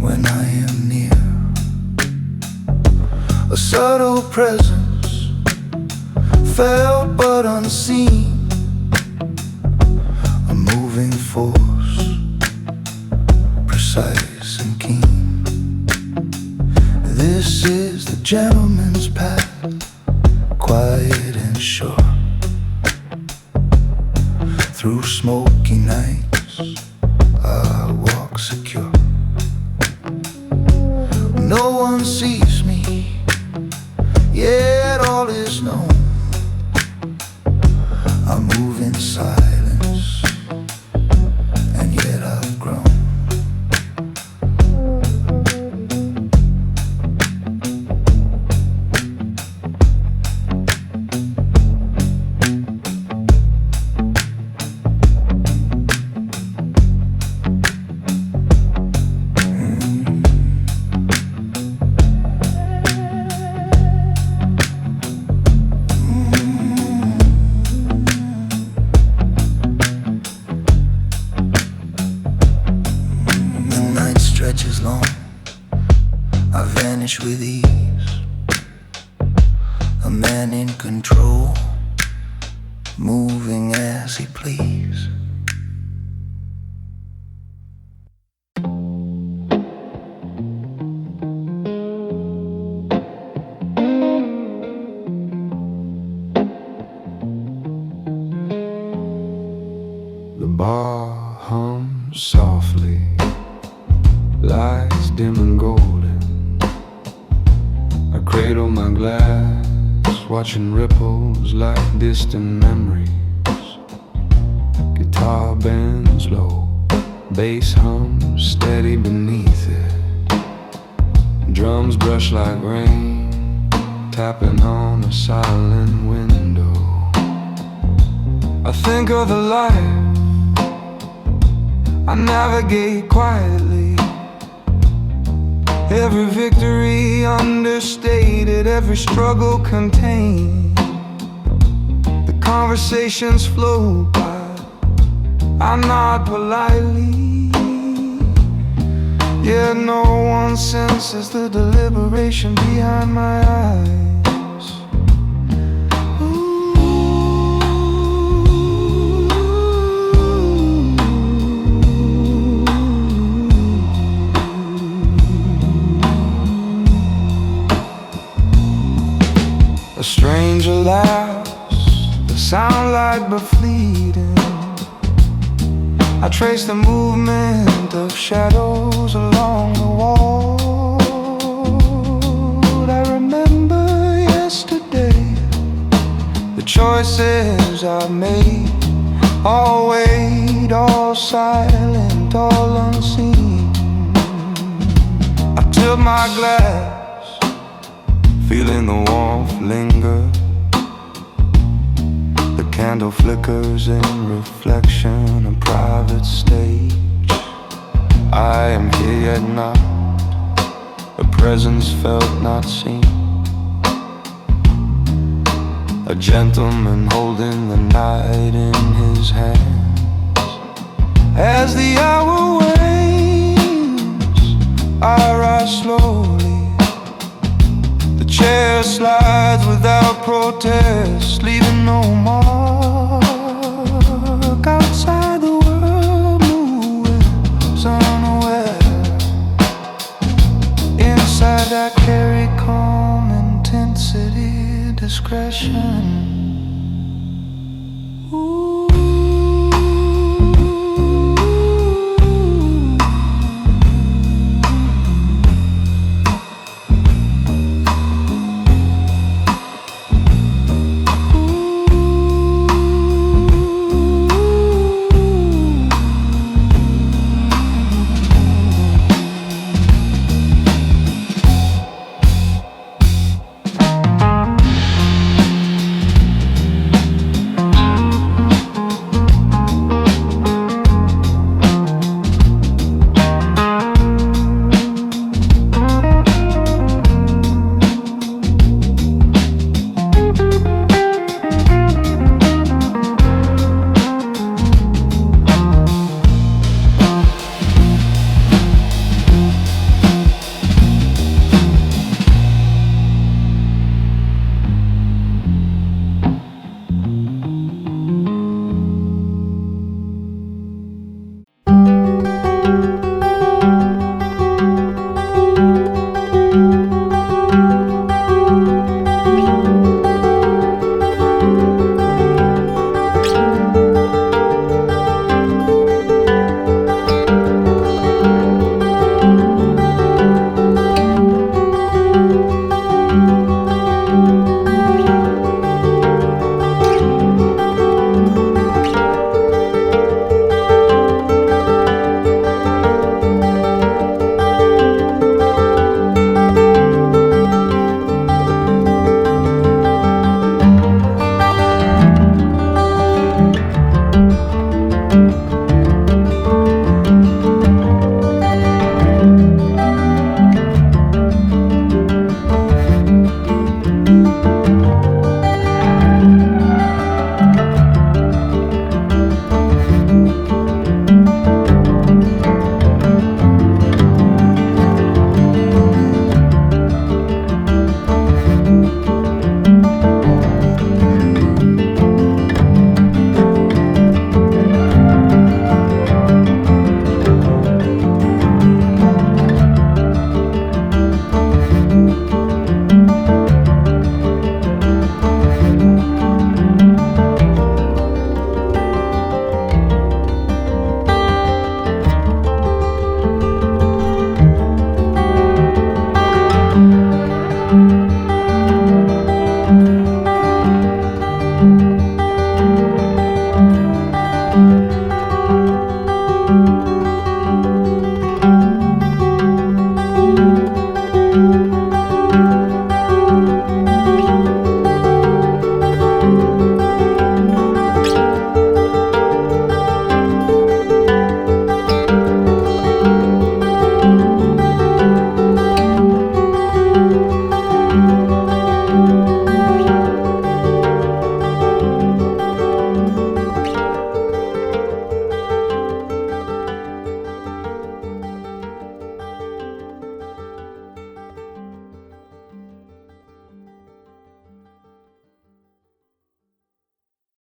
when I am near. A subtle presence, felt but unseen, a moving force, precise and keen. This is the gentleman's path, quiet and sure. Through smoky nights I walk secure. No one sees me, yet all is known. I move in silence, and yet I've grown. Stretches long, I vanish with ease. A man in control, moving as he please. The bar hums softly, lights dim and golden. I cradle my glass, watching ripples like distant memories. Guitar bends low, bass hums steady beneath it. Drums brush like rain, tapping on a silent window. I think of the life I navigate quietly. Every victory understated, every struggle contained. The conversations flow by, I nod politely, yet no one senses the deliberation behind my eyes. A stranger laughs, the sound light but fleeting. I trace the movement of shadows along the wall. I remember yesterday, the choices I made, all weighed, all silent, all unseen. I tilt my glass, feeling the warmth linger. The candle flickers in reflection, a private stage. I am here yet not, a presence felt not seen. A gentleman holding the night in his hands. As the hour wanes, I rise slowly. The chair slides without protest, leaving no mark. Outside the world moves unaware. Inside I carry calm intensity. passion.